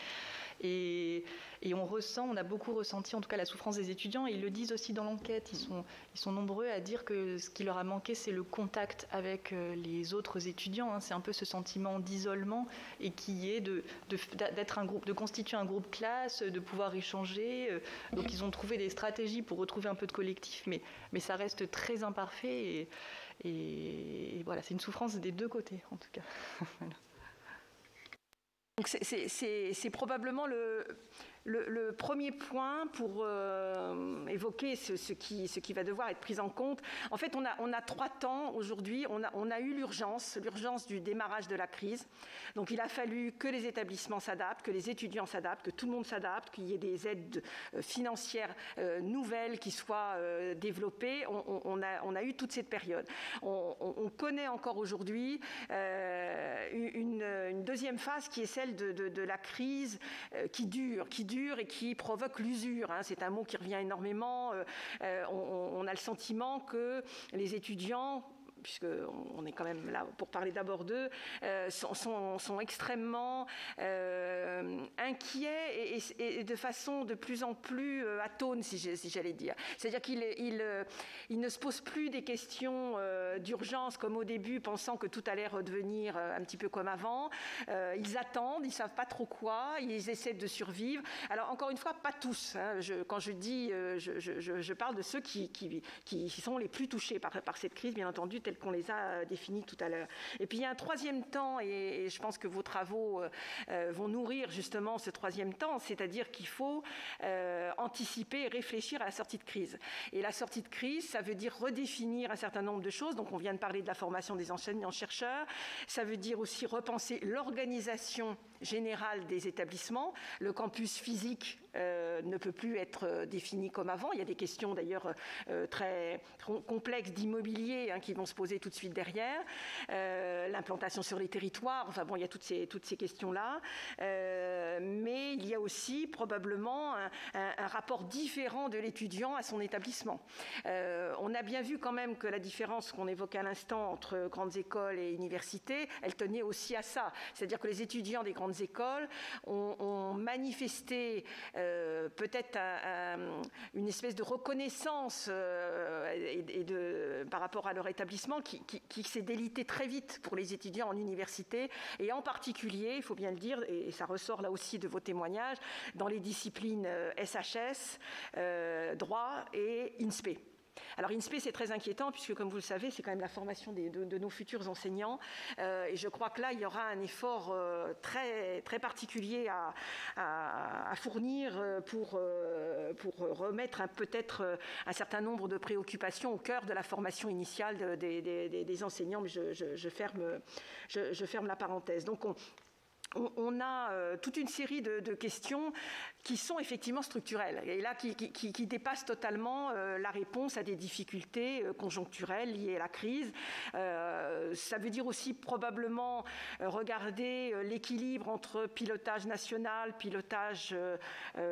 Et on a beaucoup ressenti en tout cas la souffrance des étudiants, et ils le disent aussi dans l'enquête. Ils sont nombreux à dire que ce qui leur a manqué, c'est le contact avec les autres étudiants. C'est un peu ce sentiment d'isolement, et qui est d'être un groupe, de constituer un groupe classe, de pouvoir échanger. Donc ils ont trouvé des stratégies pour retrouver un peu de collectif, mais ça reste très imparfait, et voilà, c'est une souffrance des deux côtés en tout cas. Voilà. Donc c'est probablement le premier point pour évoquer ce qui va devoir être pris en compte. En fait, on a 3 temps aujourd'hui. On a eu l'urgence du démarrage de la crise. Donc il a fallu que les établissements s'adaptent, que les étudiants s'adaptent, que tout le monde s'adapte, qu'il y ait des aides financières nouvelles qui soient développées. On a eu toute cette période. On connaît encore aujourd'hui une deuxième phase qui est celle de la crise qui dure et qui provoque l'usure. C'est un mot qui revient énormément. On a le sentiment que les étudiants, puisqu'on est quand même là pour parler d'abord d'eux, sont extrêmement inquiets et de façon de plus en plus atone, si j'allais dire. C'est-à-dire qu'ils ne se posent plus des questions d'urgence comme au début, pensant que tout allait redevenir un petit peu comme avant. Ils attendent, ils ne savent pas trop quoi, ils essaient de survivre. Alors encore une fois, pas tous. Quand je dis, je parle de ceux qui sont les plus touchés par cette crise, bien entendu, qu'on les a définis tout à l'heure. Et puis il y a un troisième temps, et je pense que vos travaux vont nourrir justement ce troisième temps, c'est-à-dire qu'il faut anticiper et réfléchir à la sortie de crise. Et la sortie de crise, ça veut dire redéfinir un certain nombre de choses. Donc on vient de parler de la formation des enseignants-chercheurs. Ça veut dire aussi repenser l'organisation générale des établissements. Le campus physique ne peut plus être défini comme avant. Il y a des questions d'ailleurs très complexes d'immobilier qui vont se poser tout de suite derrière. L'implantation sur les territoires, enfin bon, il y a toutes ces questions-là. Mais il y a aussi probablement un rapport différent de l'étudiant à son établissement. On a bien vu quand même que la différence qu'on évoquait à l'instant entre grandes écoles et universités, elle tenait aussi à ça. C'est-à-dire que les étudiants des grandes écoles ont manifesté peut-être une espèce de reconnaissance par rapport à leur établissement qui s'est délité très vite pour les étudiants en université, et en particulier, il faut bien le dire, et ça ressort là aussi de vos témoignages, dans les disciplines SHS, droit et INSPE. Alors INSPE, c'est très inquiétant puisque, comme vous le savez, c'est quand même la formation de nos futurs enseignants, et je crois que là, il y aura un effort très, très particulier à fournir pour remettre peut-être un certain nombre de préoccupations au cœur de la formation initiale des enseignants, mais je ferme la parenthèse. Donc on a toute une série de questions qui sont effectivement structurelles, et là qui dépassent totalement la réponse à des difficultés conjoncturelles liées à la crise. Ça veut dire aussi probablement regarder l'équilibre entre pilotage national, pilotage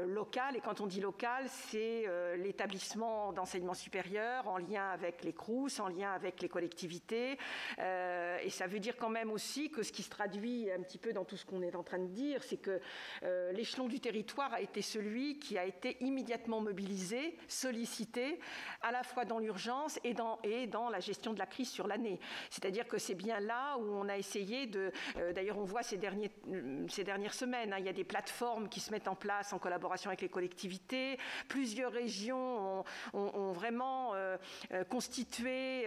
local, et quand on dit local, c'est l'établissement d'enseignement supérieur en lien avec les CROUS, en lien avec les collectivités, et ça veut dire quand même aussi que ce qui se traduit un petit peu dans tout ce qu'on est en train de dire, c'est que l'échelon du territoire a été celui qui a été immédiatement mobilisé, sollicité, à la fois dans l'urgence et dans la gestion de la crise sur l'année. C'est-à-dire que c'est bien là où on a essayé de... D'ailleurs, on voit ces dernières semaines, hein, il y a des plateformes qui se mettent en place en collaboration avec les collectivités. Plusieurs régions ont vraiment constitué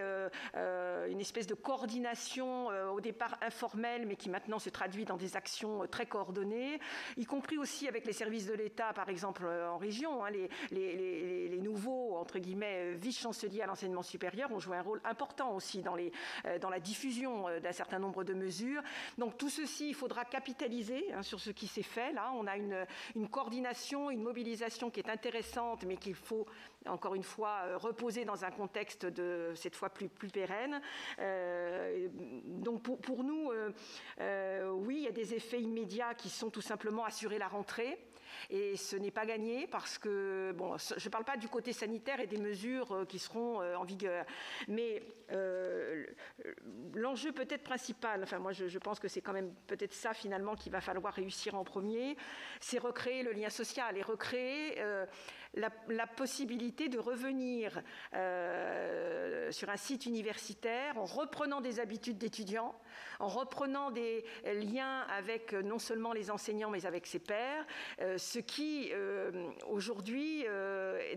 une espèce de coordination au départ informelle, mais qui maintenant se traduit dans des actions très coordonnées, y compris aussi avec les services de l'État, par exemple en région. Hein, les nouveaux, entre guillemets, vice-chanceliers à l'enseignement supérieur ont joué un rôle important aussi dans la diffusion d'un certain nombre de mesures. Donc tout ceci, il faudra capitaliser sur ce qui s'est fait. Là, on a une coordination, une mobilisation qui est intéressante, mais qu'il faut, encore une fois, reposer dans un contexte cette fois plus pérenne. Donc pour nous, oui, il y a des effets immédiats qui sont tout simplement assurer la rentrée. Et ce n'est pas gagné parce que, bon, je ne parle pas du côté sanitaire et des mesures qui seront en vigueur, mais l'enjeu peut-être principal, enfin moi je pense que c'est quand même peut-être ça finalement qu'il va falloir réussir en premier, c'est recréer le lien social et recréer la possibilité de revenir sur un site universitaire en reprenant des habitudes d'étudiants, en reprenant des liens avec non seulement les enseignants mais avec ses pairs, ce qui aujourd'hui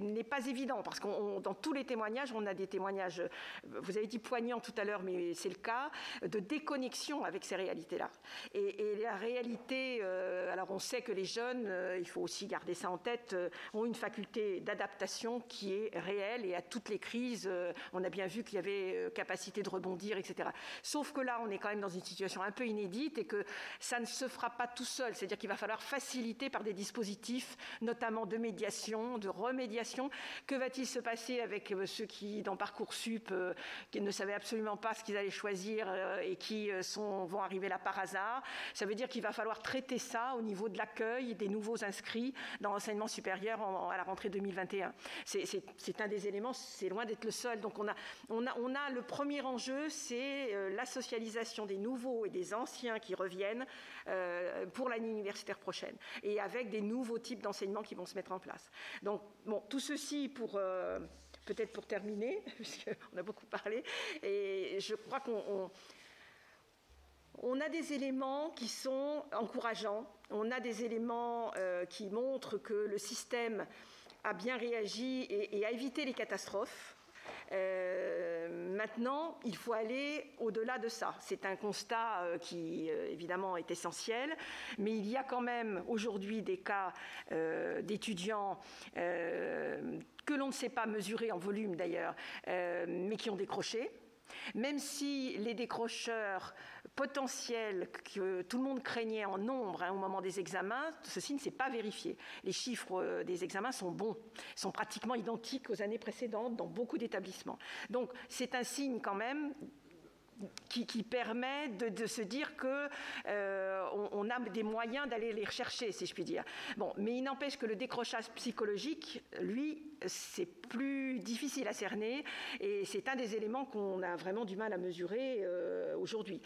n'est pas évident parce que dans tous les témoignages, on a des témoignages, vous avez dit poignants tout à l'heure, mais c'est le cas, de déconnexion avec ces réalités-là. Et la réalité, alors on sait que les jeunes, il faut aussi garder ça en tête, ont une faculté d'adaptation qui est réelle et à toutes les crises, on a bien vu qu'il y avait capacité de rebondir, etc. Sauf que là, on est quand même dans une situation un peu inédite et que ça ne se fera pas tout seul, c'est-à-dire qu'il va falloir faciliter par des dispositifs, notamment de médiation, de remédiation. Que va-t-il se passer avec ceux qui, dans Parcoursup, qui ne savaient absolument pas ce qu'ils allaient choisir et qui vont arriver là par hasard? Ça veut dire qu'il va falloir traiter ça au niveau de l'accueil des nouveaux inscrits dans l'enseignement supérieur à la rentrée 2021. C'est un des éléments, c'est loin d'être le seul. Donc on a le premier enjeu, c'est la socialisation des nouveaux et des anciens qui reviennent pour l'année universitaire prochaine, et avec des nouveaux types d'enseignements qui vont se mettre en place. Donc, bon, tout ceci peut-être pour terminer, puisqu'on a beaucoup parlé, et je crois qu'on a des éléments qui sont encourageants, on a des éléments qui montrent que le système a bien réagi et a évité les catastrophes. Maintenant, il faut aller au-delà de ça. C'est un constat qui, évidemment, est essentiel, mais il y a quand même aujourd'hui des cas d'étudiants que l'on ne sait pas mesurer en volume d'ailleurs, mais qui ont décroché. Même si les décrocheurs potentiels que tout le monde craignait en nombre au moment des examens, ceci ne s'est pas vérifié. Les chiffres des examens sont bons, sont pratiquement identiques aux années précédentes dans beaucoup d'établissements. Donc c'est un signe quand même qui permet de se dire qu'on a des moyens d'aller les rechercher, si je puis dire. Bon, mais il n'empêche que le décrochage psychologique, lui, c'est plus difficile à cerner et c'est un des éléments qu'on a vraiment du mal à mesurer aujourd'hui.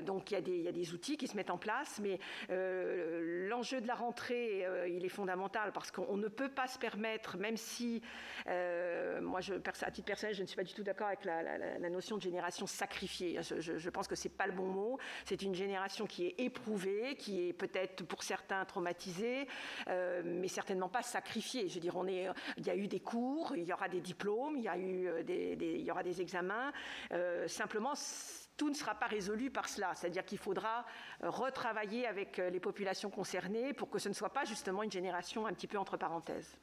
Donc il y a des outils qui se mettent en place, mais l'enjeu de la rentrée, il est fondamental parce qu'on ne peut pas se permettre, même si, moi, à titre personnel, je ne suis pas du tout d'accord avec la notion de génération sacrifiée. Je pense que ce n'est pas le bon mot. C'est une génération qui est éprouvée, qui est peut-être pour certains traumatisée, mais certainement pas sacrifiée. Je veux dire, il y a eu des cours, il y aura des diplômes, il y aura des examens. Simplement, tout ne sera pas résolu par cela. C'est-à-dire qu'il faudra retravailler avec les populations concernées pour que ce ne soit pas justement une génération un petit peu entre parenthèses.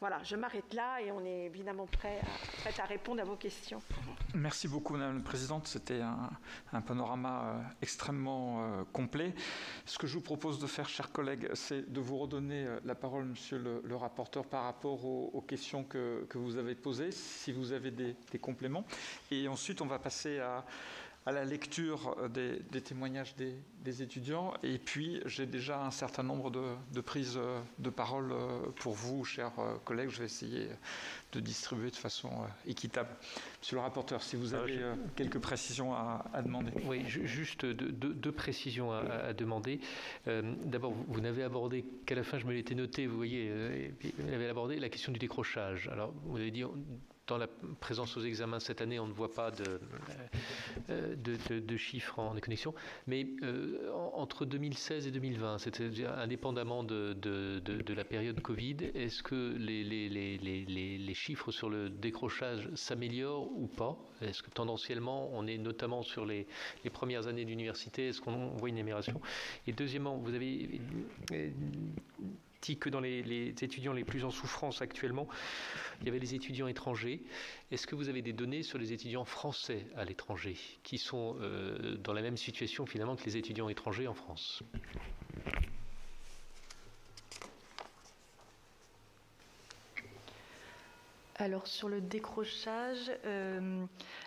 Voilà, je m'arrête là et on est évidemment prêt à répondre à vos questions. Merci beaucoup, Madame la Présidente. C'était un panorama extrêmement complet. Ce que je vous propose de faire, chers collègues, c'est de vous redonner la parole, Monsieur le rapporteur, par rapport aux questions que vous avez posées, si vous avez des compléments. Et ensuite, on va passer à la lecture des témoignages des étudiants, et puis j'ai déjà un certain nombre de prises de parole pour vous, chers collègues. Je vais essayer de distribuer de façon équitable. Monsieur le rapporteur, si vous avez quelques précisions à demander. Oui, juste deux précisions à demander. D'abord, vous n'avez abordé qu'à la fin, je me l'étais noté, vous voyez, vous avez abordé la question du décrochage. Alors, vous avez dit, dans la présence aux examens cette année, on ne voit pas de chiffres en déconnexion, mais entre 2016 et 2020, c'est-à-dire indépendamment de la période Covid, est-ce que les chiffres sur le décrochage s'améliorent ou pas? Est-ce que tendanciellement, on est notamment sur les premières années d'université, est-ce qu'on voit une amélioration? Et deuxièmement, vous avez dit que dans les étudiants les plus en souffrance actuellement, il y avait les étudiants étrangers. Est-ce que vous avez des données sur les étudiants français à l'étranger qui sont dans la même situation finalement que les étudiants étrangers en France? Alors sur le décrochage,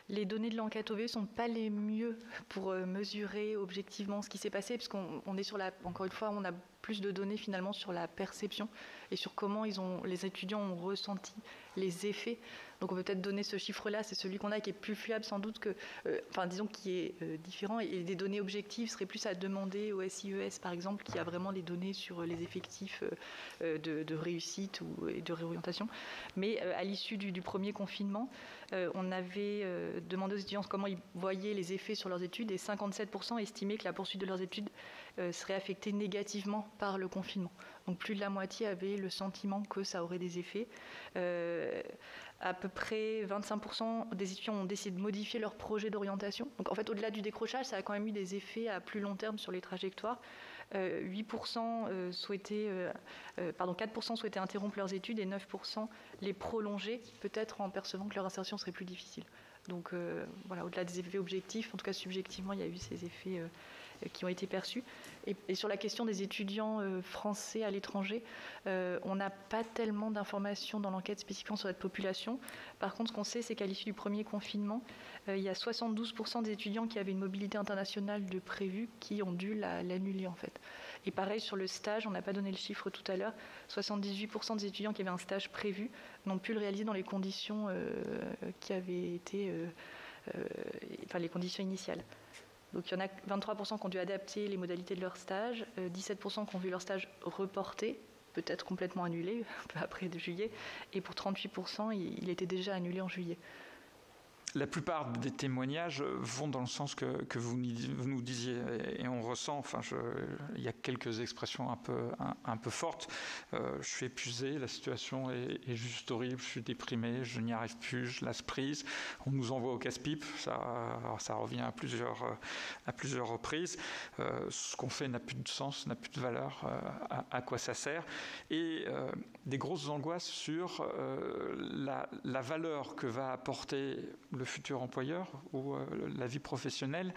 les données de l'enquête OVE ne sont pas les mieux pour mesurer objectivement ce qui s'est passé, puisqu'on est encore une fois, on a plus de données finalement sur la perception et sur comment les étudiants ont ressenti les effets. Donc on peut peut-être donner ce chiffre-là, c'est celui qu'on a qui est plus fiable sans doute disons qui est différent, et des données objectives seraient plus à demander au SIES par exemple, qui a vraiment les données sur les effectifs de réussite et de réorientation. Mais à l'issue du premier confinement, on avait demandé aux étudiants comment ils voyaient les effets sur leurs études, et 57% estimaient que la poursuite de leurs études serait affectée négativement par le confinement. Donc plus de la moitié avaient le sentiment que ça aurait des effets. À peu près 25% des étudiants ont décidé de modifier leur projet d'orientation. Donc en fait, au-delà du décrochage, ça a quand même eu des effets à plus long terme sur les trajectoires. 4% souhaitaient interrompre leurs études et 9% les prolonger, peut-être en percevant que leur insertion serait plus difficile. Donc voilà, au-delà des effets objectifs, en tout cas subjectivement, il y a eu ces effets qui ont été perçus. Et sur la question des étudiants français à l'étranger, on n'a pas tellement d'informations dans l'enquête spécifiquement sur cette population. Par contre, ce qu'on sait, c'est qu'à l'issue du premier confinement, il y a 72% des étudiants qui avaient une mobilité internationale de prévue qui ont dû l'annuler en fait. Et pareil sur le stage, on n'a pas donné le chiffre tout à l'heure, 78% des étudiants qui avaient un stage prévu n'ont pu le réaliser dans les conditions qui avaient été, les conditions initiales. Donc il y en a 23% qui ont dû adapter les modalités de leur stage, 17% qui ont vu leur stage reporté, peut-être complètement annulé, un peu après de juillet, et pour 38%, il était déjà annulé en juillet. La plupart des témoignages vont dans le sens que vous nous disiez, et on ressent, il y a quelques expressions un peu fortes. Je suis épuisé, la situation est juste horrible, je suis déprimé, je n'y arrive plus, je laisse prise. On nous envoie au casse-pipe, ça revient à plusieurs reprises. Ce qu'on fait n'a plus de sens, n'a plus de valeur, à quoi ça sert. Et des grosses angoisses sur la valeur que va apporter le futur employeur ou la vie professionnelle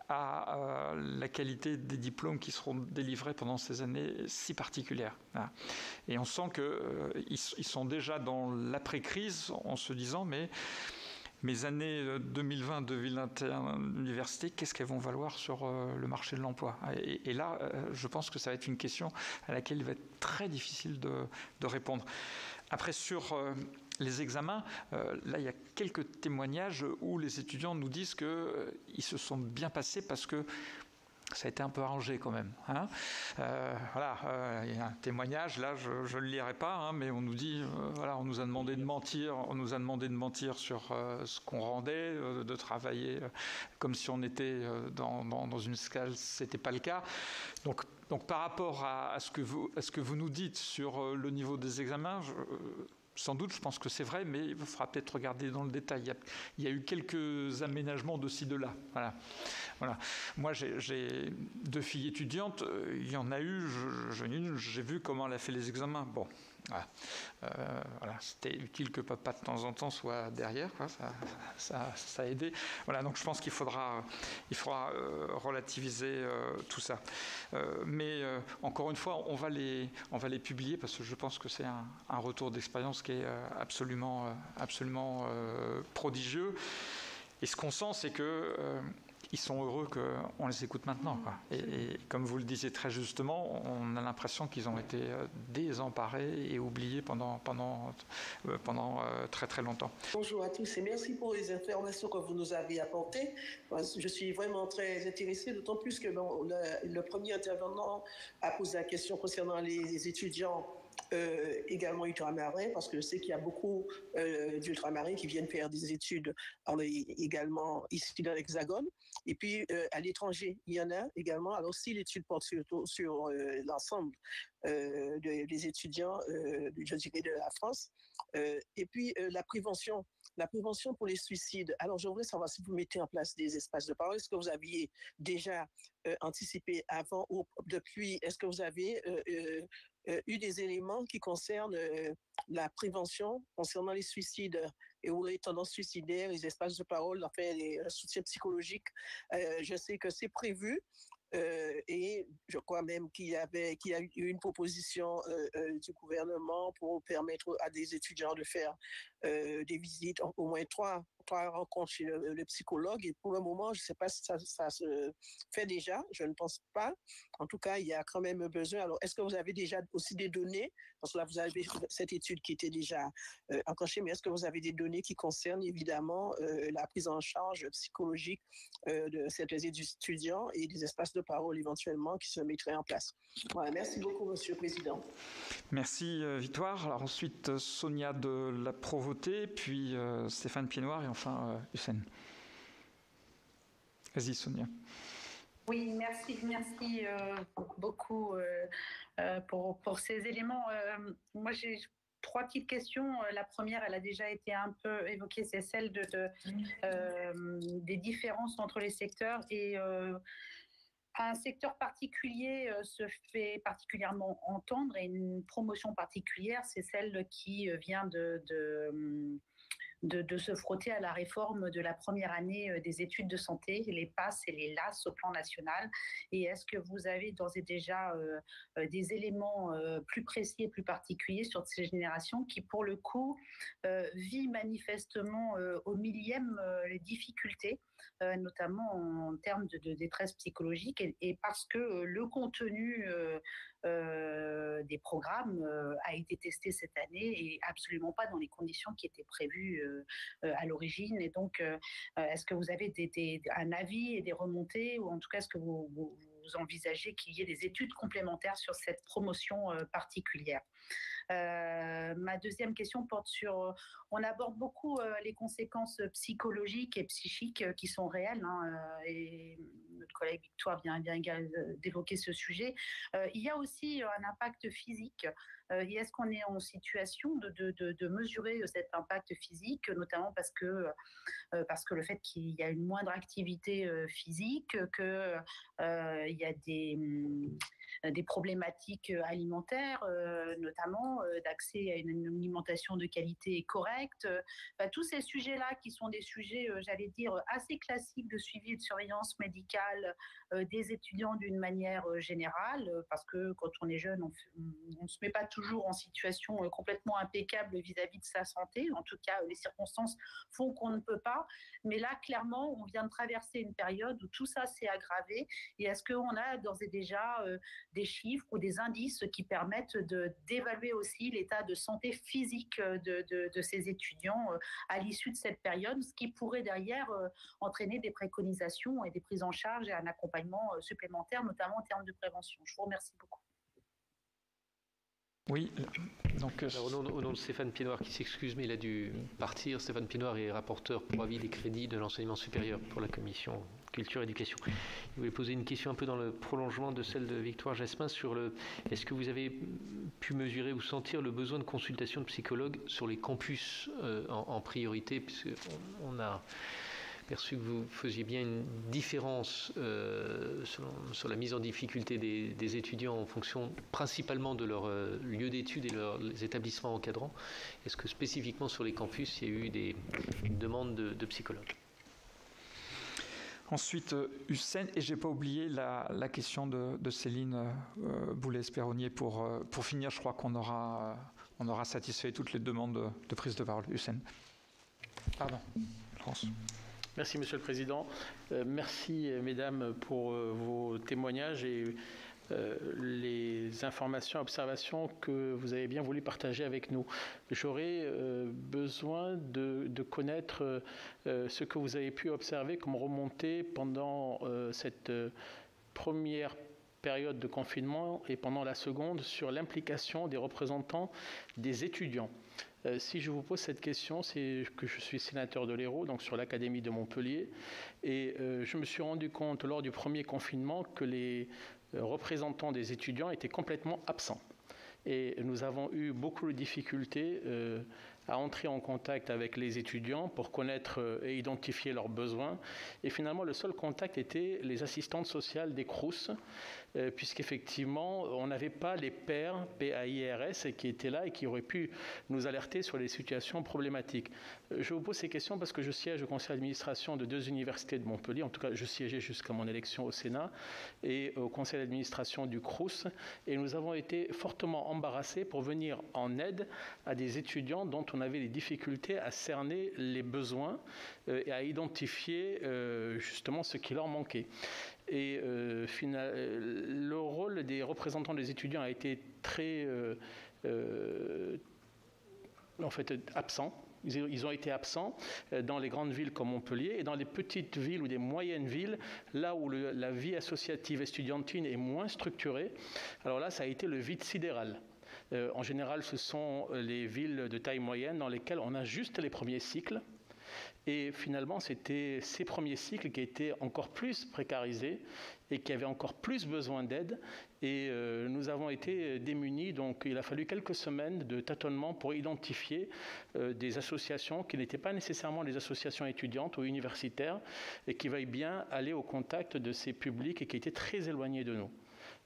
à la qualité des diplômes qui seront délivrés pendant ces années si particulières. Et on sent qu'ils sont déjà dans l'après-crise en se disant mais mes années 2020-2021 d'université, qu'est-ce qu'elles vont valoir sur le marché de l'emploi? Et là, je pense que ça va être une question à laquelle il va être très difficile de répondre. Après, sur les examens, là, il y a quelques témoignages où les étudiants nous disent qu'ils se sont bien passés parce que ça a été un peu arrangé quand même. Il y a un témoignage, là je ne le lirai pas, mais on nous dit, on nous a demandé de mentir sur ce qu'on rendait, de travailler comme si on était dans une escale, ce n'était pas le cas. Donc par rapport à ce que vous nous dites sur le niveau des examens, sans doute, je pense que c'est vrai, mais il faudra peut-être regarder dans le détail. Il y a eu quelques aménagements de ci, de là. Voilà. Moi, j'ai 2 filles étudiantes. Il y en a eu, j'ai vu comment elle a fait les examens. Bon, c'était utile que papa, de temps en temps, soit derrière. Ça a aidé. Voilà, donc je pense qu'il faudra relativiser tout ça. Mais encore une fois, on va les publier parce que je pense que c'est un retour d'expérience qui est absolument prodigieux. Et ce qu'on sent, c'est que ils sont heureux qu'on les écoute maintenant, quoi. Et comme vous le disiez très justement, on a l'impression qu'ils ont été désemparés et oubliés pendant très très longtemps. Bonjour à tous et merci pour les informations que vous nous avez apportées. Je suis vraiment très intéressée, d'autant plus que le premier intervenant a posé la question concernant les étudiants également ultramarins, parce que je sais qu'il y a beaucoup d'ultramarins qui viennent faire des études également ici dans l'Hexagone. Et puis à l'étranger, il y en a également. Alors si l'étude porte sur l'ensemble des étudiants, je dirais, de la France. Et puis la prévention pour les suicides. Alors je voudrais savoir si vous mettez en place des espaces de parole. Est-ce que vous aviez déjà anticipé avant ou depuis? Est-ce que vous avez eu des éléments qui concernent la prévention concernant les suicides et ou les tendances suicidaires, les espaces de parole, enfin les soutiens psychologiques? Je sais que c'est prévu. Et je crois même qu'il y a eu une proposition du gouvernement pour permettre à des étudiants de faire des visites, au moins trois rencontres chez le psychologue. Et pour le moment, je ne sais pas si ça se fait déjà, je ne pense pas. En tout cas, il y a quand même besoin. Alors, est-ce que vous avez déjà aussi des données? Parce que là, vous avez cette étude qui était déjà enclenchée, mais est-ce que vous avez des données qui concernent évidemment la prise en charge psychologique de certains étudiants et des espaces de parole éventuellement qui se mettraient en place? Voilà, merci beaucoup, Monsieur le Président. Merci, Victoire. Alors ensuite, Sonia de la Provôté, puis Stéphane Piednoir et enfin Hussein. Vas-y, Sonia. Oui, merci beaucoup pour ces éléments. Moi, j'ai 3 petites questions. La première, elle a déjà été un peu évoquée, c'est celle des différences entre les secteurs et un secteur particulier se fait particulièrement entendre et une promotion particulière, c'est celle qui vient de se frotter à la réforme de la première année des études de santé, les PASS et les LAS au plan national. Et est-ce que vous avez d'ores et déjà des éléments plus précis et plus particuliers sur ces générations qui, pour le coup, vivent manifestement au millième les difficultés, notamment en termes de détresse psychologique, et parce que le contenu des programmes a été testé cette année et absolument pas dans les conditions qui étaient prévues à l'origine. Et donc, est-ce que vous avez un avis et des remontées, ou en tout cas, est-ce que vous envisagez qu'il y ait des études complémentaires sur cette promotion particulière? Ma deuxième question porte sur... on aborde beaucoup les conséquences psychologiques et psychiques qui sont réelles, et notre collègue Victoire vient d'évoquer ce sujet. Il y a aussi un impact physique. Et est-ce qu'on est en situation de mesurer cet impact physique, notamment parce que le fait qu'il y a une moindre activité physique, qu'il y a des problématiques alimentaires, notamment d'accès à une alimentation de qualité correcte. Tous ces sujets-là qui sont des sujets, j'allais dire, assez classiques de suivi et de surveillance médicale des étudiants d'une manière générale, parce que quand on est jeune, on ne se met pas toujours en situation complètement impeccable vis-à-vis de sa santé. En tout cas, les circonstances font qu'on ne peut pas. Mais là, clairement, on vient de traverser une période où tout ça s'est aggravé. Et est-ce qu'on a d'ores et déjà des chiffres ou des indices qui permettent d'évaluer aussi l'état de santé physique de ces étudiants à l'issue de cette période, ce qui pourrait derrière entraîner des préconisations et des prises en charge et un accompagnement supplémentaire, notamment en termes de prévention. Je vous remercie beaucoup. Oui, donc... Alors, au nom de Stéphane Piednoir, qui s'excuse, mais il a dû partir. Stéphane Piednoir est rapporteur pour avis des crédits de l'enseignement supérieur pour la commission culture et éducation. Il voulait poser une question un peu dans le prolongement de celle de Victoire Jasmin sur est-ce que vous avez pu mesurer ou sentir le besoin de consultation de psychologues sur les campus en priorité, puisqu'on a perçu que vous faisiez bien une différence sur la mise en difficulté des étudiants en fonction principalement de leur lieu d'études et leurs établissements encadrants. Est-ce que spécifiquement sur les campus, il y a eu des demandes de psychologues? Ensuite, Hussein, et je n'ai pas oublié la question de Céline Boulay-Espéronnier pour finir. Je crois qu'on aura satisfait toutes les demandes de prise de parole. Hussein. Pardon, France. Merci, Monsieur le Président. Merci, Mesdames, pour vos témoignages et les informations, observations que vous avez bien voulu partager avec nous. J'aurais besoin de connaître ce que vous avez pu observer comme remontée pendant cette première période de confinement et pendant la seconde sur l'implication des représentants des étudiants. Si je vous pose cette question, c'est que je suis sénateur de l'Hérault, donc sur l'Académie de Montpellier, et je me suis rendu compte lors du premier confinement que les représentants des étudiants étaient complètement absents. Et nous avons eu beaucoup de difficultés à entrer en contact avec les étudiants pour connaître et identifier leurs besoins. Et finalement, le seul contact était les assistantes sociales des CROUS, puisqu'effectivement, on n'avait pas les pairs, PAIRS, qui étaient là et qui auraient pu nous alerter sur les situations problématiques. Je vous pose ces questions parce que je siège au conseil d'administration de 2 universités de Montpellier. En tout cas, je siégeais jusqu'à mon élection au Sénat et au conseil d'administration du CROUS. Et nous avons été fortement embarrassés pour venir en aide à des étudiants dont on avait des difficultés à cerner les besoins et à identifier justement ce qui leur manquait. Et le rôle des représentants des étudiants a été très absent. Ils ont été absents dans les grandes villes comme Montpellier et dans les petites villes ou des moyennes villes, là où la vie associative estudiantine est moins structurée. Alors là, ça a été le vide sidéral. En général, ce sont les villes de taille moyenne dans lesquelles on a juste les premiers cycles. Et finalement, c'était ces premiers cycles qui étaient encore plus précarisés et qui avaient encore plus besoin d'aide. Et nous avons été démunis, donc il a fallu quelques semaines de tâtonnement pour identifier des associations qui n'étaient pas nécessairement des associations étudiantes ou universitaires et qui veuillent bien aller au contact de ces publics et qui étaient très éloignés de nous.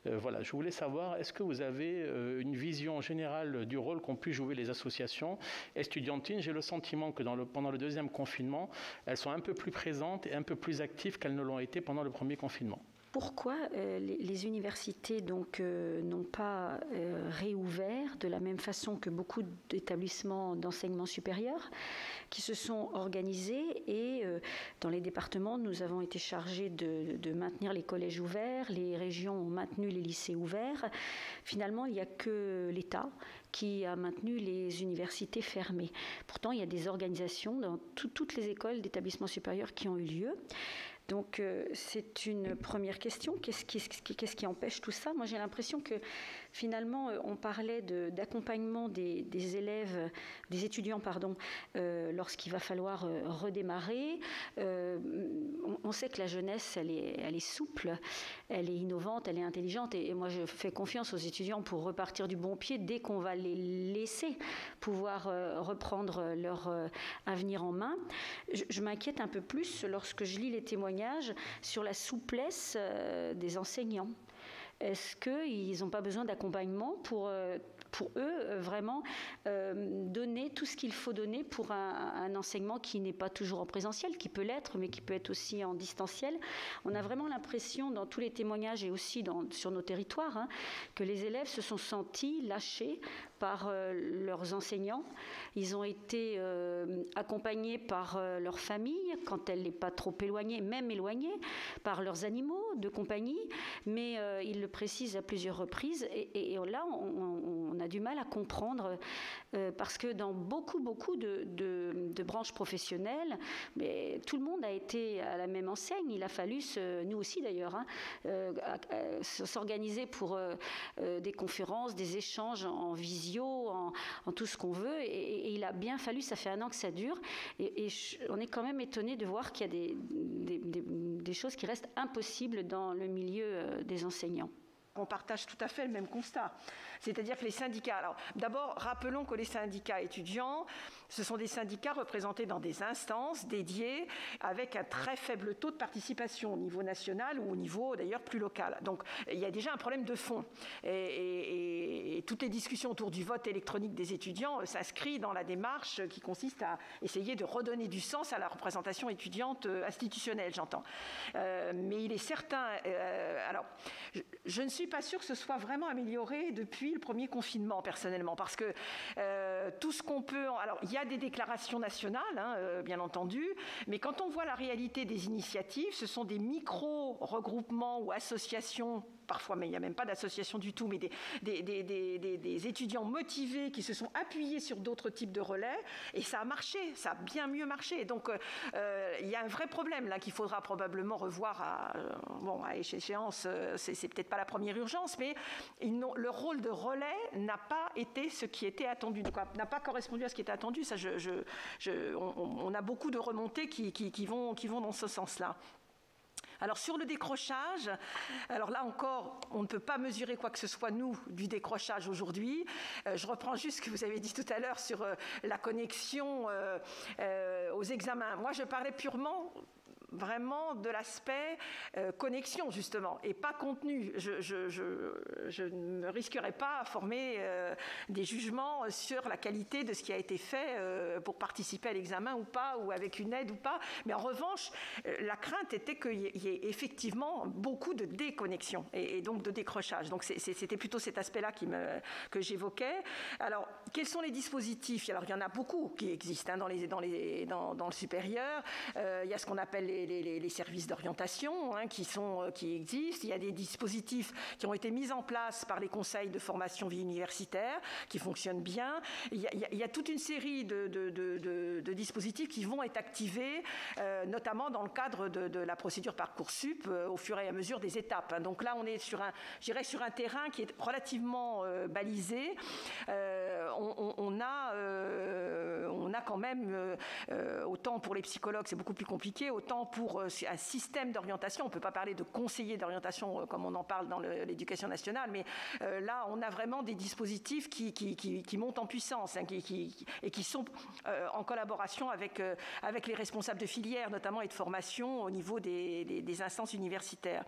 Voilà, je voulais savoir, est-ce que vous avez une vision générale du rôle qu'ont pu jouer les associations estudiantines? J'ai le sentiment que pendant le deuxième confinement, elles sont un peu plus présentes et un peu plus actives qu'elles ne l'ont été pendant le premier confinement. Pourquoi les universités n'ont pas réouvert de la même façon que beaucoup d'établissements d'enseignement supérieur qui se sont organisés et dans les départements, nous avons été chargés de maintenir les collèges ouverts, les régions ont maintenu les lycées ouverts. Finalement, il n'y a que l'État qui a maintenu les universités fermées. Pourtant, il y a des organisations dans toutes les écoles d'établissements supérieurs qui ont eu lieu. Donc, c'est une première question. Qu'est-ce qui empêche tout ça? Moi, j'ai l'impression que, finalement, on parlait d'accompagnement des élèves, des étudiants, lorsqu'il va falloir redémarrer. On sait que la jeunesse, elle est souple, elle est innovante, elle est intelligente. Et moi, je fais confiance aux étudiants pour repartir du bon pied dès qu'on va les laisser pouvoir reprendre leur avenir en main. Je m'inquiète un peu plus lorsque je lis les témoignages sur la souplesse des enseignants. Est-ce qu'ils n'ont pas besoin d'accompagnement pour eux vraiment donner tout ce qu'il faut donner pour un enseignement qui n'est pas toujours en présentiel, qui peut l'être, mais qui peut être aussi en distanciel? On a vraiment l'impression dans tous les témoignages et aussi sur nos territoires que les élèves se sont sentis lâchés par leurs enseignants. Ils ont été accompagnés par leur famille, quand elle n'est pas trop éloignée, même éloignée, par leurs animaux de compagnie, mais ils le précisent à plusieurs reprises. Et là, on a du mal à comprendre, parce que dans beaucoup de branches professionnelles, mais tout le monde a été à la même enseigne. Il a fallu, nous aussi d'ailleurs, s'organiser pour des conférences, des échanges en visio, en tout ce qu'on veut, et il a bien fallu, ça fait 1 an que ça dure, et on est quand même étonné de voir qu'il y a des choses qui restent impossibles dans le milieu des enseignants. On partage tout à fait le même constat. C'est-à-dire que les syndicats... Alors, d'abord, rappelons que les syndicats étudiants, ce sont des syndicats représentés dans des instances dédiées avec un très faible taux de participation au niveau national ou au niveau, d'ailleurs, plus local. Donc, il y a déjà un problème de fond. Et toutes les discussions autour du vote électronique des étudiants s'inscrivent dans la démarche qui consiste à essayer de redonner du sens à la représentation étudiante institutionnelle, j'entends. Mais il est certain... alors, je ne suis suis pas sûre que ce soit vraiment amélioré depuis le premier confinement, personnellement, parce que tout ce qu'on peut... Alors, il y a des déclarations nationales, bien entendu, mais quand on voit la réalité des initiatives, ce sont des micro-regroupements ou associations, parfois, mais il n'y a même pas d'association du tout, mais des étudiants motivés qui se sont appuyés sur d'autres types de relais, et ça a marché, ça a bien mieux marché. Donc, il y a un vrai problème là qu'il faudra probablement revoir à échéance. C'est peut-être pas la première urgence, mais le rôle de relais n'a pas été ce qui était attendu, n'a pas correspondu à ce qui était attendu. Ça, on a beaucoup de remontées qui vont dans ce sens-là. Alors sur le décrochage, alors là encore, on ne peut pas mesurer quoi que ce soit, nous, du décrochage aujourd'hui. Je reprends juste ce que vous avez dit tout à l'heure sur la connexion aux examens. Moi, je parlais purement... vraiment de l'aspect connexion, justement, et pas contenu. Je ne me risquerais pas à former des jugements sur la qualité de ce qui a été fait pour participer à l'examen ou pas, ou avec une aide ou pas. Mais en revanche, la crainte était qu'il y ait effectivement beaucoup de déconnexion et donc de décrochage. Donc c'était plutôt cet aspect-là que j'évoquais. Alors, quels sont les dispositifs? Alors, il y en a beaucoup qui existent dans le supérieur. Il y a ce qu'on appelle les services d'orientation qui existent. Il y a des dispositifs qui ont été mis en place par les conseils de formation vie universitaire qui fonctionnent bien. Il y a toute une série de dispositifs qui vont être activés, notamment dans le cadre de la procédure Parcoursup au fur et à mesure des étapes. Donc là, on est sur un terrain qui est relativement balisé. On a quand même, autant pour les psychologues, c'est beaucoup plus compliqué, autant pour un système d'orientation. On ne peut pas parler de conseiller d'orientation comme on en parle dans l'éducation nationale, mais là, on a vraiment des dispositifs qui montent en puissance et qui sont en collaboration avec les responsables de filière, notamment, et de formation au niveau des instances universitaires.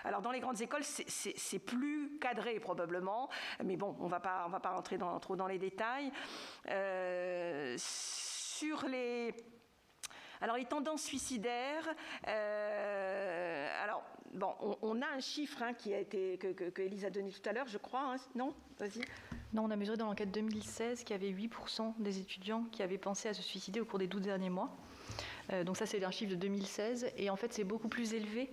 Alors, dans les grandes écoles, c'est plus cadré probablement, mais bon, on ne va pas rentrer trop dans les détails. Sur les tendances suicidaires, on a un chiffre que Élise a donné tout à l'heure, je crois, non ? Vas-y. Non, on a mesuré dans l'enquête 2016 qu'il y avait 8% des étudiants qui avaient pensé à se suicider au cours des 12 derniers mois. Donc ça, c'est un chiffre de 2016. Et en fait, c'est beaucoup plus élevé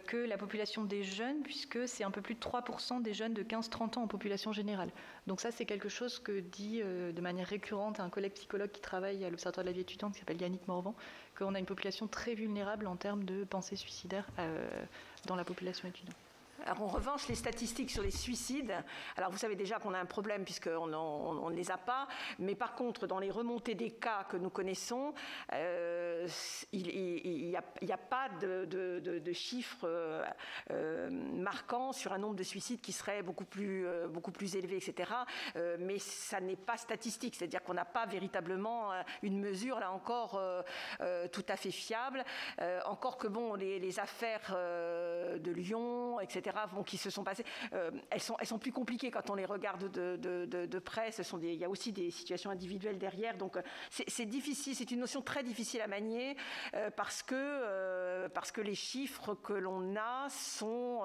que la population des jeunes, puisque c'est un peu plus de 3% des jeunes de 15-30 ans en population générale. Donc ça, c'est quelque chose que dit de manière récurrente un collègue psychologue qui travaille à l'Observatoire de la vie étudiante, qui s'appelle Yannick Morvan, qu'on a une population très vulnérable en termes de pensée suicidaire dans la population étudiante. Alors, en revanche, les statistiques sur les suicides, alors vous savez déjà qu'on a un problème puisqu'on ne les a pas, mais par contre, dans les remontées des cas que nous connaissons, il n'y a pas de chiffres marquants sur un nombre de suicides qui serait beaucoup plus élevé, etc. Mais ça n'est pas statistique, c'est-à-dire qu'on n'a pas véritablement une mesure, là encore, tout à fait fiable. Encore que, bon, les affaires de Lyon, etc., qui se sont passées, elles sont plus compliquées quand on les regarde de près. Il y a aussi des situations individuelles derrière, donc c'est difficile, c'est une notion très difficile à manier parce que les chiffres que l'on a sont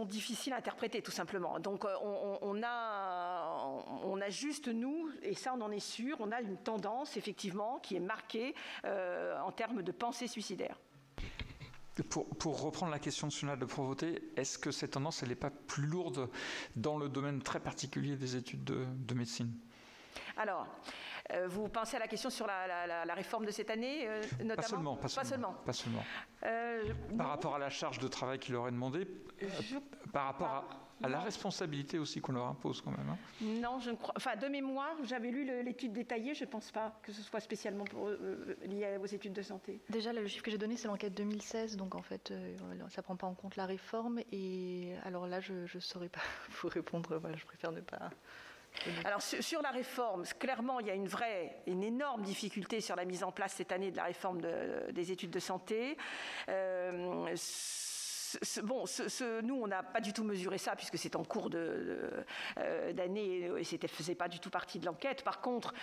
difficiles à interpréter, tout simplement. Donc on a juste, nous, et ça on en est sûr, on a une tendance effectivement qui est marquée en termes de pensée suicidaire. Pour reprendre la question de Sunal de Provoté, est-ce que cette tendance, elle n'est pas plus lourde dans le domaine très particulier des études de médecine ? Alors, vous pensez à la question sur la réforme de cette année, notamment ? Pas seulement. Par rapport à la charge de travail qui leur est demandée, par rapport à la responsabilité aussi qu'on leur impose quand même. Non, je ne crois. Enfin, de mémoire, j'avais lu l'étude détaillée. Je ne pense pas que ce soit spécialement lié aux études de santé. Déjà, le chiffre que j'ai donné, c'est l'enquête 2016, donc en fait, ça ne prend pas en compte la réforme. Et alors là, je ne saurais pas vous répondre. Voilà, je préfère ne pas. Alors sur la réforme, clairement il y a une énorme difficulté sur la mise en place cette année de la réforme des études de santé. nous, on n'a pas du tout mesuré ça puisque c'est en cours d'année et ça ne faisait pas du tout partie de l'enquête. Par contre,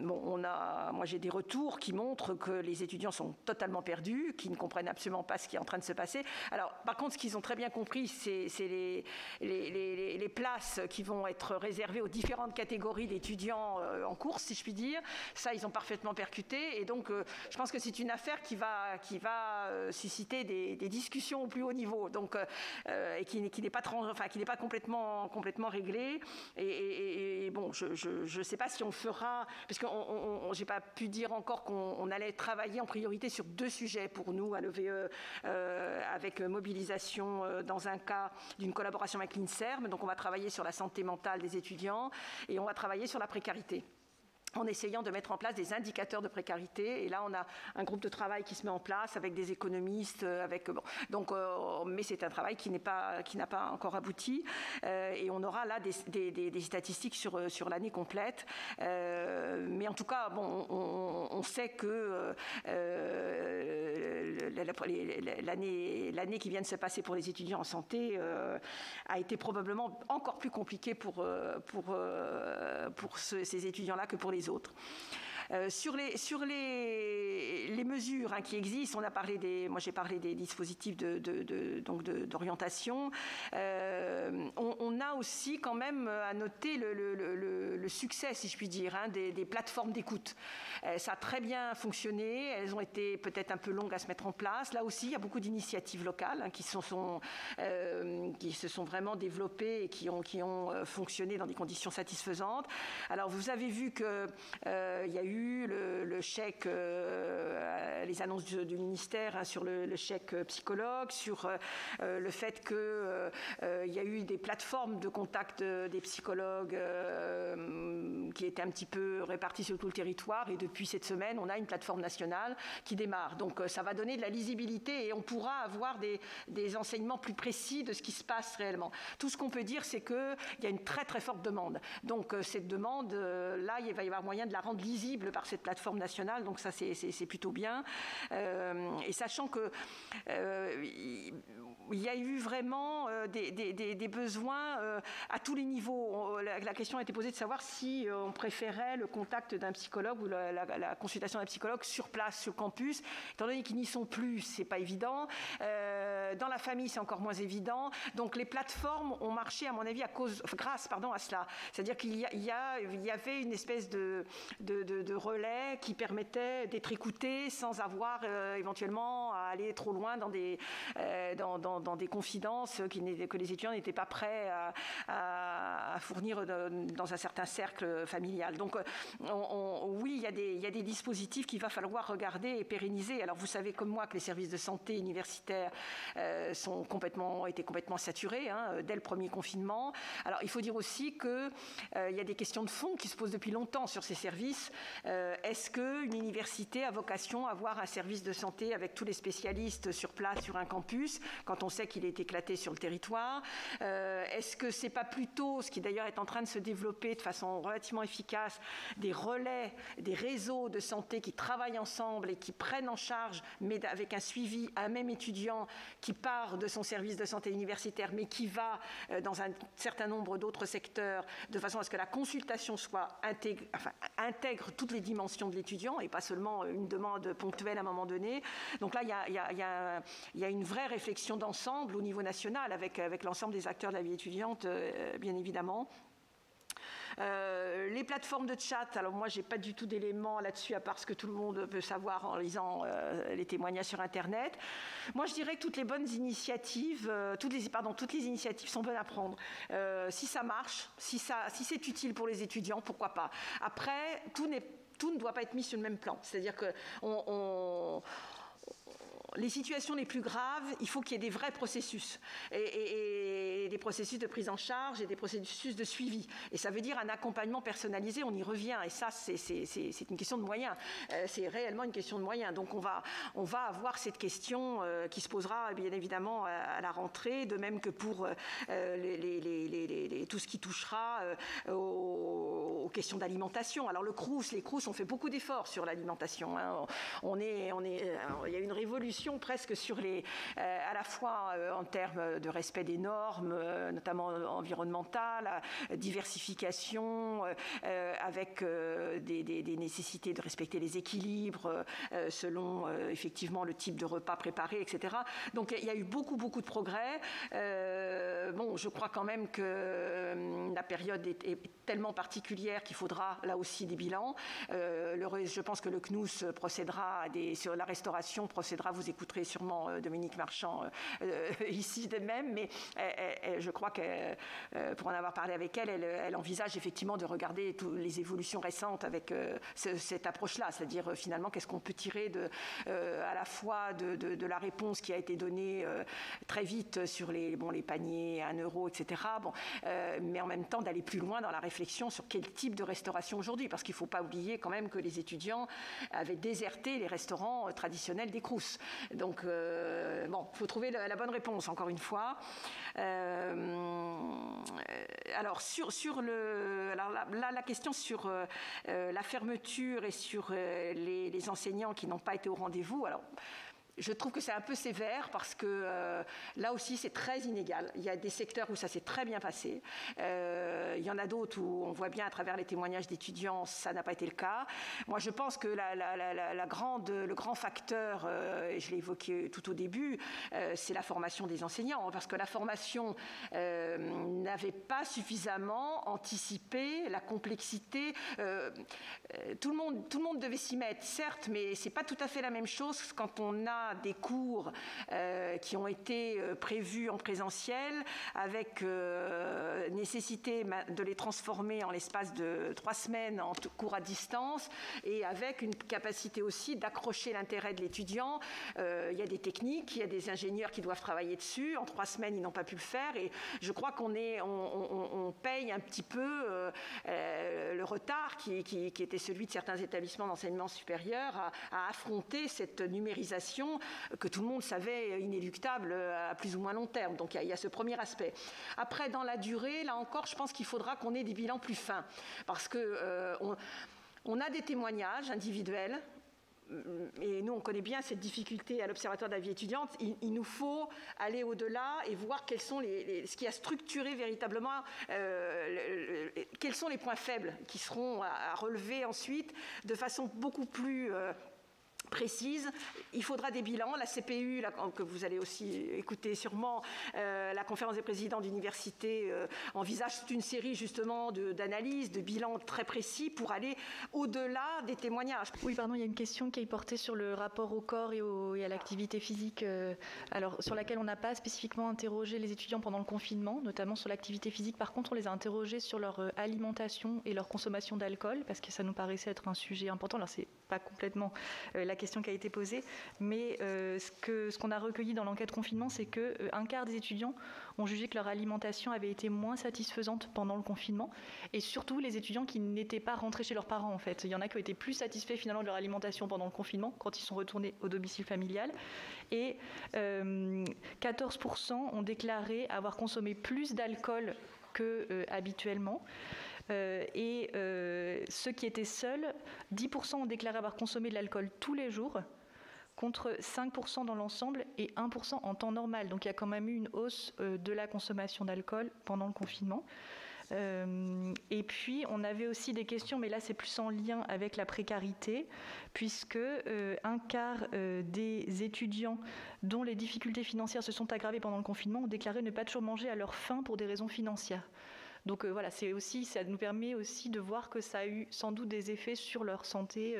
moi j'ai des retours qui montrent que les étudiants sont totalement perdus, qui ne comprennent absolument pas ce qui est en train de se passer. Alors, par contre, ce qu'ils ont très bien compris, c'est les places qui vont être réservées aux différentes catégories d'étudiants en course, si je puis dire. Ça, ils ont parfaitement percuté. Et donc, je pense que c'est une affaire qui va susciter des discussions au plus haut niveau, donc, et qui n'est pas complètement réglée. Et bon, je ne sais pas si on fera, parce que j'ai pas pu dire encore qu'on allait travailler en priorité sur 2 sujets pour nous à l'EVE, avec mobilisation dans un cas d'une collaboration avec l'INSERM. Donc on va travailler sur la santé mentale des étudiants et on va travailler sur la précarité, en essayant de mettre en place des indicateurs de précarité. Et là, on a un groupe de travail qui se met en place avec des économistes, mais c'est un travail qui n'a pas encore abouti. Et on aura là des statistiques sur l'année complète. Mais en tout cas, on sait que l'année qui vient de se passer pour les étudiants en santé a été probablement encore plus compliquée pour ces étudiants-là que pour les autres. Sur les mesures qui existent, moi j'ai parlé des dispositifs d'orientation. On a aussi quand même à noter le succès, si je puis dire, des plateformes d'écoute. Ça a très bien fonctionné, elles ont été peut-être un peu longues à se mettre en place. Là aussi, il y a beaucoup d'initiatives locales qui se sont vraiment développées et qui ont fonctionné dans des conditions satisfaisantes. Alors vous avez vu qu'il y a eu le chèque, les annonces du ministère sur le chèque psychologue, sur le fait qu'il y a eu des plateformes de contact des psychologues qui étaient un petit peu réparties sur tout le territoire, et depuis cette semaine, on a une plateforme nationale qui démarre. Donc ça va donner de la lisibilité et on pourra avoir des enseignements plus précis de ce qui se passe réellement. Tout ce qu'on peut dire, c'est qu'il y a une très très forte demande. Donc cette demande, là, il va y avoir moyen de la rendre lisible par cette plateforme nationale, donc ça c'est plutôt bien. Et sachant que il y a eu vraiment des besoins à tous les niveaux. La question a été posée de savoir si on préférait le contact d'un psychologue ou la consultation d'un psychologue sur place, sur le campus. Étant donné qu'ils n'y sont plus, c'est pas évident. Dans la famille, c'est encore moins évident. Donc les plateformes ont marché, à mon avis, grâce à cela. C'est-à-dire qu'il y avait une espèce de relais qui permettait d'être écouté sans avoir éventuellement à aller trop loin dans des confidences que les étudiants n'étaient pas prêts à fournir dans un certain cercle familial. Donc oui, il y a des dispositifs qu'il va falloir regarder et pérenniser. Alors vous savez comme moi que les services de santé universitaires ont été complètement saturés dès le premier confinement. Alors il faut dire aussi qu'il y a des questions de fond qui se posent depuis longtemps sur ces services. Est-ce qu'une université a vocation à avoir un service de santé avec tous les spécialistes sur place, sur un campus, quand on sait qu'il est éclaté sur le territoire? Est-ce que c'est pas plutôt, ce qui d'ailleurs est en train de se développer de façon relativement efficace, des relais, des réseaux de santé qui travaillent ensemble et qui prennent en charge, mais avec un suivi, un même étudiant qui part de son service de santé universitaire, mais qui va dans un certain nombre d'autres secteurs, de façon à ce que la consultation soit intègre toutes les dimensions de l'étudiant et pas seulement une demande ponctuelle à un moment donné. Donc là, il y a une vraie réflexion d'ensemble au niveau national avec l'ensemble des acteurs de la vie étudiante, bien évidemment. Les plateformes de chat, alors moi j'ai pas du tout d'éléments là-dessus à part ce que tout le monde peut savoir en lisant les témoignages sur Internet. Moi je dirais que toutes les bonnes initiatives, toutes les initiatives sont bonnes à prendre. Si ça marche, si c'est utile pour les étudiants, pourquoi pas. Après, tout ne doit pas être mis sur le même plan. C'est-à-dire que les situations les plus graves, il faut qu'il y ait des vrais processus et des processus de prise en charge et des processus de suivi. Et ça veut dire un accompagnement personnalisé, on y revient. Et ça, c'est une question de moyens. C'est réellement une question de moyens. Donc on va avoir cette question qui se posera bien évidemment à la rentrée, de même que pour tout ce qui touchera aux aux questions d'alimentation. Alors les Crous ont fait beaucoup d'efforts sur l'alimentation. Hein. Il y a une révolution presque sur à la fois en termes de respect des normes, notamment environnementales, diversification, avec des nécessités de respecter les équilibres selon effectivement le type de repas préparé, etc. Donc il y a eu beaucoup de progrès. Je crois quand même que la période est tellement particulière qu'il faudra là aussi des bilans. Je pense que le CNUS procédera sur la restauration, vous écouterez sûrement Dominique Marchand ici de même, mais je crois que pour en avoir parlé avec elle envisage effectivement de regarder toutes les évolutions récentes avec cette approche-là, c'est-à-dire finalement qu'est-ce qu'on peut tirer à la fois de la réponse qui a été donnée très vite sur les paniers à 1 euro, etc. Mais en même temps d'aller plus loin dans la réflexion sur quel type de restauration aujourd'hui, parce qu'il ne faut pas oublier quand même que les étudiants avaient déserté les restaurants traditionnels des Crous. Donc, il faut trouver la bonne réponse, encore une fois. Alors, la question sur la fermeture et sur les enseignants qui n'ont pas été au rendez-vous, alors... Je trouve que c'est un peu sévère parce que là aussi c'est très inégal. Il y a des secteurs où ça s'est très bien passé. Il y en a d'autres où on voit bien à travers les témoignages d'étudiants ça n'a pas été le cas. Moi je pense que le grand facteur, et je l'ai évoqué tout au début, c'est la formation des enseignants. Parce que la formation n'avait pas suffisamment anticipé la complexité. Tout le monde devait s'y mettre, certes, mais c'est pas tout à fait la même chose quand on a des cours qui ont été prévus en présentiel avec nécessité de les transformer en l'espace de 3 semaines en cours à distance et avec une capacité aussi d'accrocher l'intérêt de l'étudiant. Il y a des techniques, il y a des ingénieurs qui doivent travailler dessus. En 3 semaines, ils n'ont pas pu le faire et je crois qu'on paye un petit peu le retard qui était celui de certains établissements d'enseignement supérieur à affronter cette numérisation que tout le monde savait inéluctable à plus ou moins long terme. Donc il y a ce premier aspect. Après, dans la durée, là encore, je pense qu'il faudra qu'on ait des bilans plus fins. Parce qu'on a des témoignages individuels. Et nous, on connaît bien cette difficulté à l'Observatoire de la vie étudiante. Il nous faut aller au-delà et voir quels sont ce qui a structuré véritablement, quels sont les points faibles qui seront à relever ensuite de façon beaucoup plus précise. Il faudra des bilans. La CPU, que vous allez aussi écouter sûrement, la conférence des présidents d'université envisage toute une série justement d'analyses, de bilans très précis pour aller au-delà des témoignages. Oui, pardon, il y a une question qui est portée sur le rapport au corps et à l'activité physique, alors sur laquelle on n'a pas spécifiquement interrogé les étudiants pendant le confinement, notamment sur l'activité physique. Par contre, on les a interrogés sur leur alimentation et leur consommation d'alcool, parce que ça nous paraissait être un sujet important. Alors, c'est pas complètement la question qui a été posée, mais ce qu'on a recueilli dans l'enquête confinement, c'est qu'un quart des étudiants ont jugé que leur alimentation avait été moins satisfaisante pendant le confinement, et surtout les étudiants qui n'étaient pas rentrés chez leurs parents en fait. Il y en a qui ont été plus satisfaits finalement de leur alimentation pendant le confinement quand ils sont retournés au domicile familial, et 14% ont déclaré avoir consommé plus d'alcool que habituellement. Et ceux qui étaient seuls, 10% ont déclaré avoir consommé de l'alcool tous les jours, contre 5% dans l'ensemble et 1% en temps normal. Donc il y a quand même eu une hausse de la consommation d'alcool pendant le confinement. Et puis on avait aussi des questions, mais là c'est plus en lien avec la précarité, puisque un quart des étudiants dont les difficultés financières se sont aggravées pendant le confinement ont déclaré ne pas toujours manger à leur faim pour des raisons financières. Donc voilà, ça nous permet aussi de voir que ça a eu sans doute des effets sur leur santé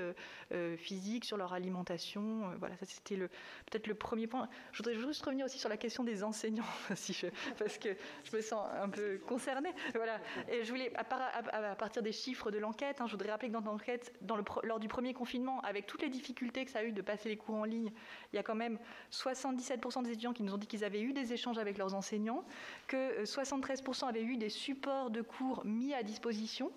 physique, sur leur alimentation. Voilà, ça c'était peut-être le premier point. Je voudrais juste revenir aussi sur la question des enseignants, parce que je me sens un peu concernée. Voilà. Et je voulais, à partir des chiffres de l'enquête, je voudrais rappeler que dans l'enquête, lors du premier confinement, avec toutes les difficultés que ça a eu de passer les cours en ligne, il y a quand même 77% des étudiants qui nous ont dit qu'ils avaient eu des échanges avec leurs enseignants, que 73% avaient eu des supports support de cours mis à disposition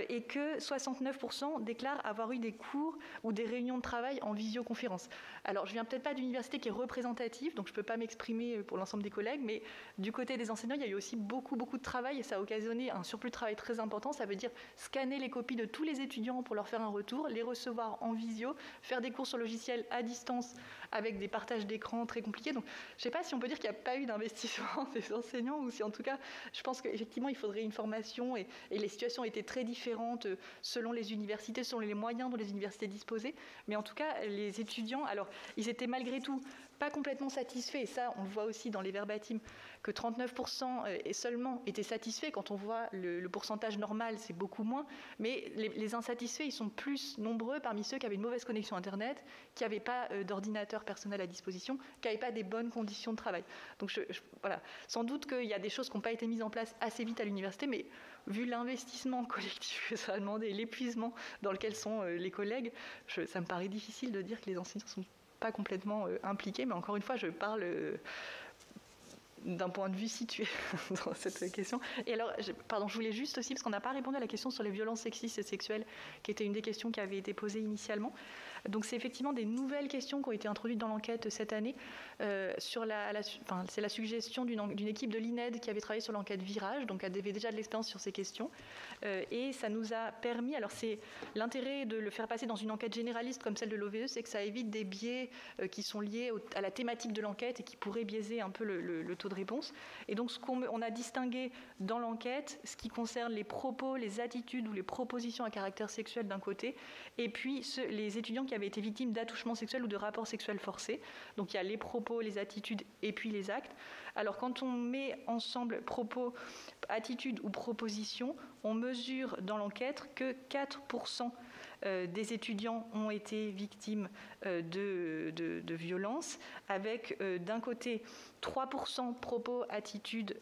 et que 69% déclarent avoir eu des cours ou des réunions de travail en visioconférence. Alors, je ne viens peut-être pas d'une université qui est représentative, donc je ne peux pas m'exprimer pour l'ensemble des collègues, mais du côté des enseignants, il y a eu aussi beaucoup de travail et ça a occasionné un surplus de travail très important. Ça veut dire scanner les copies de tous les étudiants pour leur faire un retour, les recevoir en visio, faire des cours sur logiciel à distance avec des partages d'écran très compliqués. Donc, je ne sais pas si on peut dire qu'il n'y a pas eu d'investissement des enseignants ou si en tout cas, je pense qu'effectivement, il faudrait une formation et les situations étaient très différentes selon les universités, selon les moyens dont les universités disposaient. Mais en tout cas, les étudiants, alors, ils étaient malgré tout pas complètement satisfaits, et ça, on le voit aussi dans les verbatims, que 39% et seulement étaient satisfaits. Quand on voit le pourcentage normal, c'est beaucoup moins. Mais les insatisfaits, ils sont plus nombreux parmi ceux qui avaient une mauvaise connexion Internet, qui n'avaient pas d'ordinateur personnel à disposition, qui n'avaient pas des bonnes conditions de travail. Donc voilà. Sans doute qu'il y a des choses qui n'ont pas été mises en place assez vite à l'université, mais vu l'investissement collectif que ça a demandé, l'épuisement dans lequel sont les collègues, ça me paraît difficile de dire que les enseignants sont pas complètement impliqués, mais encore une fois, je parle d'un point de vue situé dans cette question. Et alors, je voulais juste aussi, parce qu'on n'a pas répondu à la question sur les violences sexistes et sexuelles, qui était une des questions qui avait été posée initialement. Donc, c'est effectivement des nouvelles questions qui ont été introduites dans l'enquête cette année. C'est la suggestion d'une équipe de l'INED qui avait travaillé sur l'enquête Virage, donc avait déjà de l'expérience sur ces questions. Et ça nous a permis, alors c'est l'intérêt de le faire passer dans une enquête généraliste comme celle de l'OVE, c'est que ça évite des biais qui sont liés à la thématique de l'enquête et qui pourraient biaiser un peu le taux de réponse. Et donc, on a distingué dans l'enquête ce qui concerne les propos, les attitudes ou les propositions à caractère sexuel d'un côté, et puis les étudiants qui avaient été victimes d'attouchements sexuels ou de rapports sexuels forcés. Donc, il y a les propos, les attitudes et puis les actes. Alors, quand on met ensemble propos, attitudes ou propositions, on mesure dans l'enquête que 4% des étudiants ont été victimes de violences, avec d'un côté 3% propos, attitudes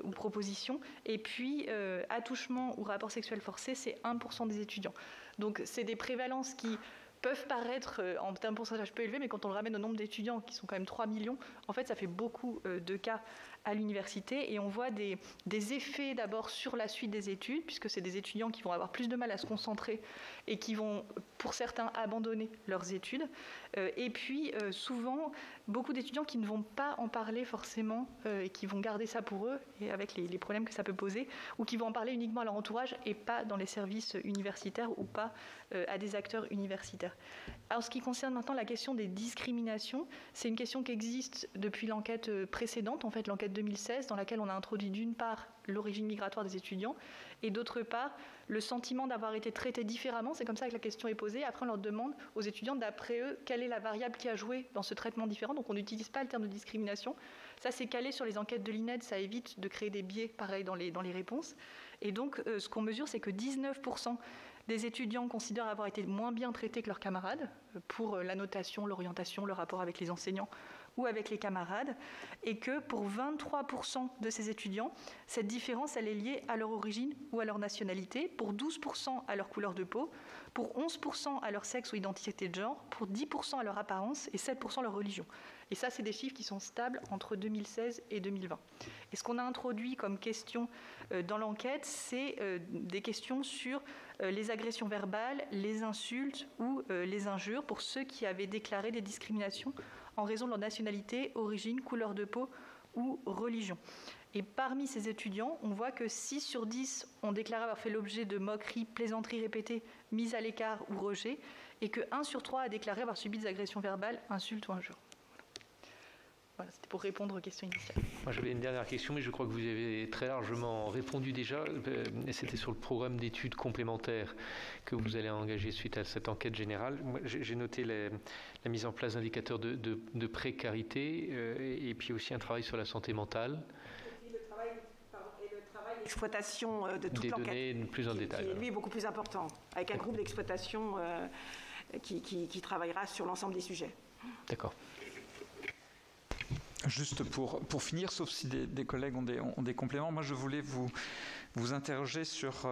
ou propositions, et puis attouchement ou rapport sexuel forcé, c'est 1% des étudiants. Donc c'est des prévalences qui peuvent paraître en termes de pourcentage peu élevés, mais quand on le ramène au nombre d'étudiants, qui sont quand même 3 millions, en fait ça fait beaucoup de cas à l'université, et on voit des effets d'abord sur la suite des études, puisque c'est des étudiants qui vont avoir plus de mal à se concentrer et qui vont, pour certains, abandonner leurs études. Et puis, souvent, beaucoup d'étudiants qui ne vont pas en parler forcément et qui vont garder ça pour eux, et avec les problèmes que ça peut poser, ou qui vont en parler uniquement à leur entourage et pas dans les services universitaires ou pas à des acteurs universitaires. Alors, ce qui concerne maintenant la question des discriminations, c'est une question qui existe depuis l'enquête précédente, en fait l'enquête 2016, dans laquelle on a introduit d'une part l'origine migratoire des étudiants et d'autre part le sentiment d'avoir été traités différemment. C'est comme ça que la question est posée. Après, on leur demande aux étudiants, d'après eux, quelle est la variable qui a joué dans ce traitement différent. Donc on n'utilise pas le terme de discrimination. Ça, c'est calé sur les enquêtes de l'INED. Ça évite de créer des biais pareils dans les réponses. Et donc, ce qu'on mesure, c'est que 19% des étudiants considèrent avoir été moins bien traités que leurs camarades pour la notation, l'orientation, le rapport avec les enseignants ou avec les camarades, et que pour 23% de ces étudiants, cette différence, elle est liée à leur origine ou à leur nationalité, pour 12% à leur couleur de peau, pour 11% à leur sexe ou identité de genre, pour 10% à leur apparence et 7% à leur religion. Et ça, c'est des chiffres qui sont stables entre 2016 et 2020. Et ce qu'on a introduit comme question dans l'enquête, c'est des questions sur les agressions verbales, les insultes ou les injures pour ceux qui avaient déclaré des discriminations en raison de leur nationalité, origine, couleur de peau ou religion. Et parmi ces étudiants, on voit que 6 sur 10 ont déclaré avoir fait l'objet de moqueries, plaisanteries répétées, mises à l'écart ou rejet, et que 1 sur 3 a déclaré avoir subi des agressions verbales, insultes ou injures. Voilà, c'était pour répondre aux questions initiales. Moi, j'avais une dernière question, mais je crois que vous avez très largement répondu déjà. Et c'était sur le programme d'études complémentaires que vous allez engager suite à cette enquête générale. Moi, j'ai noté la mise en place d'indicateurs de précarité et puis aussi un travail sur la santé mentale. Le travail d'exploitation de toute l'enquête. Des données plus en détail. Qui est, lui, beaucoup plus important, avec un groupe d'exploitation qui travaillera sur l'ensemble des sujets. D'accord. Juste pour finir, sauf si des collègues ont des compléments, moi je voulais vous interroger sur,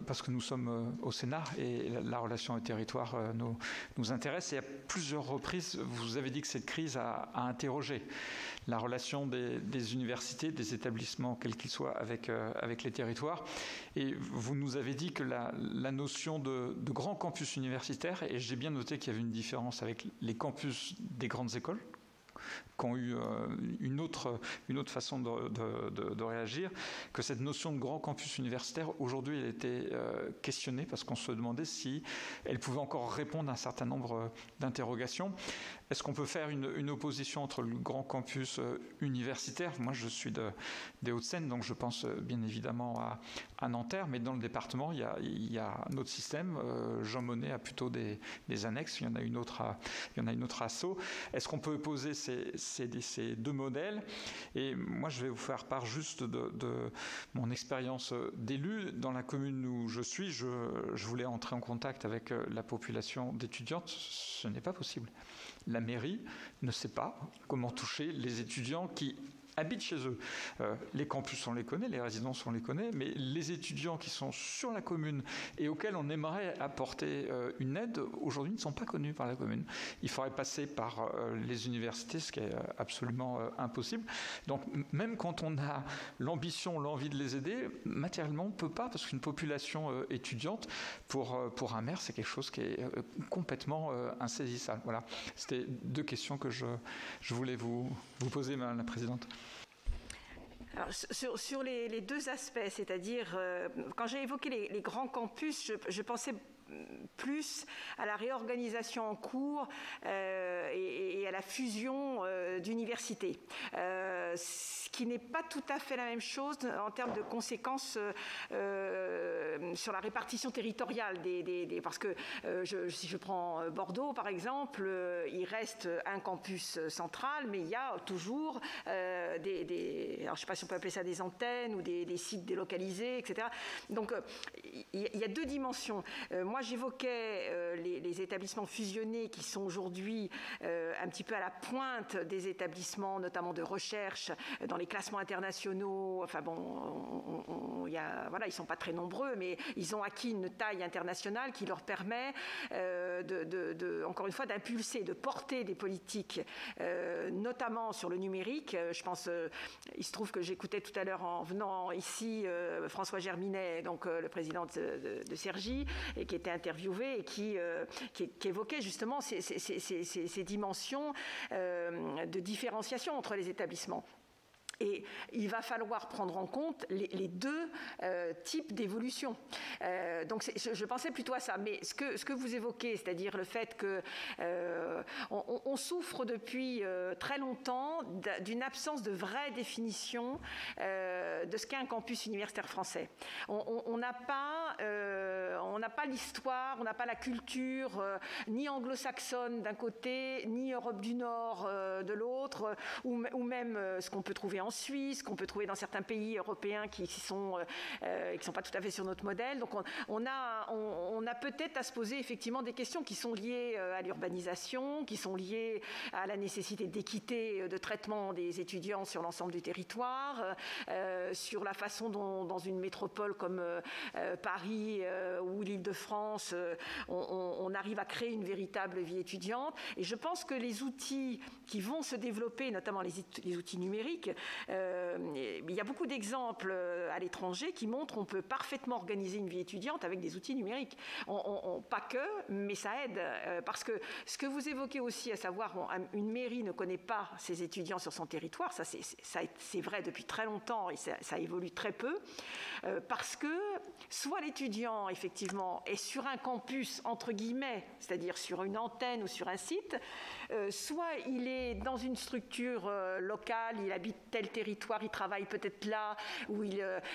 parce que nous sommes au Sénat et la relation au territoire nous intéresse, et à plusieurs reprises vous avez dit que cette crise a interrogé la relation des universités, des établissements, quels qu'ils soient, avec les territoires. Et vous nous avez dit que la notion de grand campus universitaire, et j'ai bien noté qu'il y avait une différence avec les campus des grandes écoles, qui ont eu une autre façon de réagir, que cette notion de grand campus universitaire, aujourd'hui, elle était questionnée parce qu'on se demandait si elle pouvait encore répondre à un certain nombre d'interrogations. Est-ce qu'on peut faire une opposition entre le grand campus universitaire? Moi, je suis des Hauts-de-Seine, donc je pense bien évidemment à Nanterre, mais dans le département, il y a un autre système. Jean Monnet a plutôt des annexes, il y en a une autre à Sceaux. Est-ce qu'on peut opposer ces deux modèles? Et moi, je vais vous faire part juste de mon expérience d'élu. Dans la commune où je suis, je voulais entrer en contact avec la population d'étudiantes. Ce n'est pas possible. La mairie ne sait pas comment toucher les étudiants qui habitent chez eux. Les campus, on les connaît, les résidences, on les connaît, mais les étudiants qui sont sur la commune et auxquels on aimerait apporter une aide, aujourd'hui ne sont pas connus par la commune. Il faudrait passer par les universités, ce qui est absolument impossible. Donc même quand on a l'ambition, l'envie de les aider, matériellement on ne peut pas, parce qu'une population étudiante, pour un maire, c'est quelque chose qui est complètement insaisissable. Voilà. C'était deux questions que je voulais vous poser, Madame la Présidente. Alors, sur les deux aspects, c'est-à-dire, quand j'ai évoqué les grands campus, je pensais plus à la réorganisation en cours et à la fusion d'universités. Ce qui n'est pas tout à fait la même chose en termes de conséquences sur la répartition territoriale parce que si je prends Bordeaux par exemple, il reste un campus central, mais il y a toujours alors je ne sais pas si on peut appeler ça des antennes ou des sites délocalisés, etc. Donc il y a deux dimensions. Moi j'évoquais les établissements fusionnés qui sont aujourd'hui un petit peu à la pointe des établissements, notamment de recherche, dans les classements internationaux. Enfin bon, ils ne sont pas très nombreux, mais ils ont acquis une taille internationale qui leur permet, encore une fois, d'impulser, de porter des politiques, notamment sur le numérique. Je pense, il se trouve que j'écoutais tout à l'heure en venant ici François Germinet, donc le président de Cergy, et qui était interviewé et qui évoquait justement ces dimensions de différenciation entre les établissements. Et il va falloir prendre en compte les deux types d'évolution. Donc je pensais plutôt à ça. Mais ce que vous évoquez, c'est-à-dire le fait qu'on souffre depuis très longtemps d'une absence de vraie définition de ce qu'est un campus universitaire français. On n'a pas l'histoire, on n'a pas la culture, ni anglo-saxonne d'un côté, ni Europe du Nord de l'autre, ou même ce qu'on peut trouver en Suisse, qu'on peut trouver dans certains pays européens qui sont pas tout à fait sur notre modèle. Donc on a peut-être à se poser effectivement des questions qui sont liées à l'urbanisation, qui sont liées à la nécessité d'équité de traitement des étudiants sur l'ensemble du territoire, sur la façon dont dans une métropole comme Paris ou l'Île-de-France, on arrive à créer une véritable vie étudiante. Et je pense que les outils qui vont se développer, notamment les outils numériques, il y a beaucoup d'exemples à l'étranger qui montrent qu'on peut parfaitement organiser une vie étudiante avec des outils numériques. Pas que, mais ça aide. Parce que ce que vous évoquez aussi, à savoir une mairie ne connaît pas ses étudiants sur son territoire, ça c'est vrai depuis très longtemps et ça évolue très peu, parce que soit l'étudiant effectivement est sur un campus entre guillemets, c'est-à-dire sur une antenne ou sur un site, soit il est dans une structure locale, il habite tel territoire, il travaille peut-être là,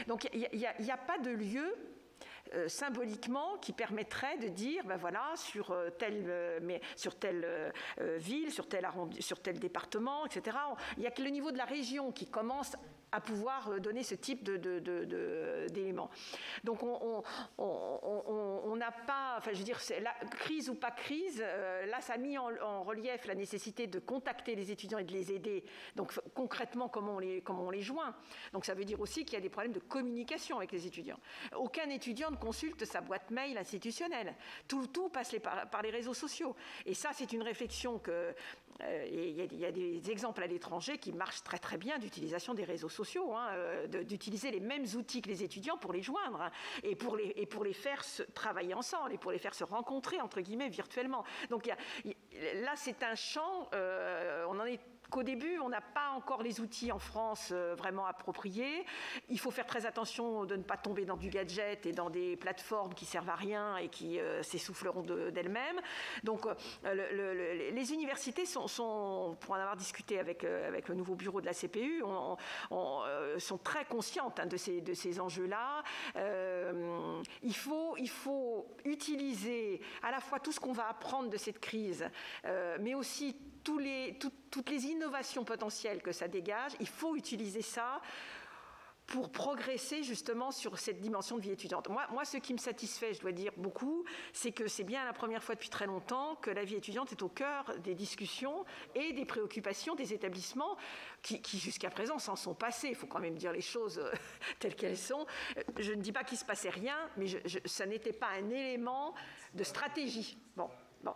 donc il n'y a pas de lieu symboliquement qui permettrait de dire ben voilà, sur telle ville, sur tel département, etc. Il n'y a que le niveau de la région qui commence à pouvoir donner ce type d'éléments. Donc on n'a pas, enfin je veux dire, la crise ou pas crise, là ça a mis en relief la nécessité de contacter les étudiants et de les aider. Donc concrètement, comment on les joint. Donc ça veut dire aussi qu'il y a des problèmes de communication avec les étudiants. Aucun étudiant ne consulte sa boîte mail institutionnelle. Tout passe par les réseaux sociaux. Et ça, c'est une réflexion que... Il y a des exemples à l'étranger qui marchent très très bien d'utilisation des réseaux sociaux, d'utiliser les mêmes outils que les étudiants pour les joindre et pour les faire travailler ensemble et pour les faire se rencontrer entre guillemets virtuellement. Donc là c'est un champ, on en est qu'au début, on n'a pas encore les outils en France vraiment appropriés. Il faut faire très attention de ne pas tomber dans du gadget et dans des plateformes qui servent à rien et qui s'essouffleront d'elles-mêmes. Donc, les universités sont, pour en avoir discuté avec le nouveau bureau de la CPU, sont très conscientes de ces enjeux-là. Il faut utiliser à la fois tout ce qu'on va apprendre de cette crise, mais aussi toutes les innovations potentielles que ça dégage. Il faut utiliser ça pour progresser justement sur cette dimension de vie étudiante. Moi, ce qui me satisfait, je dois dire beaucoup, c'est que c'est bien la première fois depuis très longtemps que la vie étudiante est au cœur des discussions et des préoccupations des établissements qui jusqu'à présent s'en sont passés. Il faut quand même dire les choses telles qu'elles sont. Je ne dis pas qu'il ne se passait rien, mais ça n'était pas un élément de stratégie. Bon,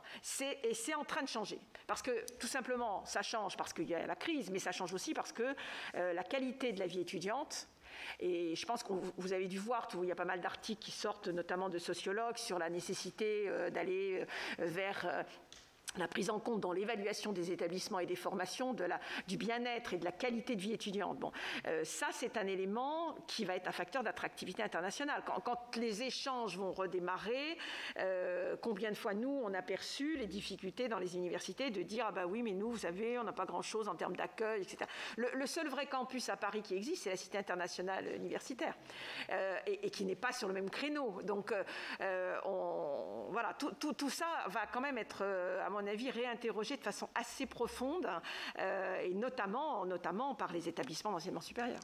et c'est en train de changer. Parce que, tout simplement, ça change parce qu'il y a la crise, mais ça change aussi parce que la qualité de la vie étudiante, et je pense que vous avez dû voir, il y a pas mal d'articles qui sortent, notamment de sociologues, sur la nécessité d'aller vers... la prise en compte dans l'évaluation des établissements et des formations du bien-être et de la qualité de vie étudiante. Bon, ça, c'est un élément qui va être un facteur d'attractivité internationale. Quand les échanges vont redémarrer, combien de fois, nous, on a perçu les difficultés dans les universités de dire « Ah bah oui, mais nous, vous savez, on n'a pas grand-chose en termes d'accueil, etc. » Le seul vrai campus à Paris qui existe, c'est la Cité internationale universitaire, et qui n'est pas sur le même créneau. Donc, voilà, tout ça va quand même être, à mon avis, réinterrogé de façon assez profonde, et notamment par les établissements d'enseignement supérieur.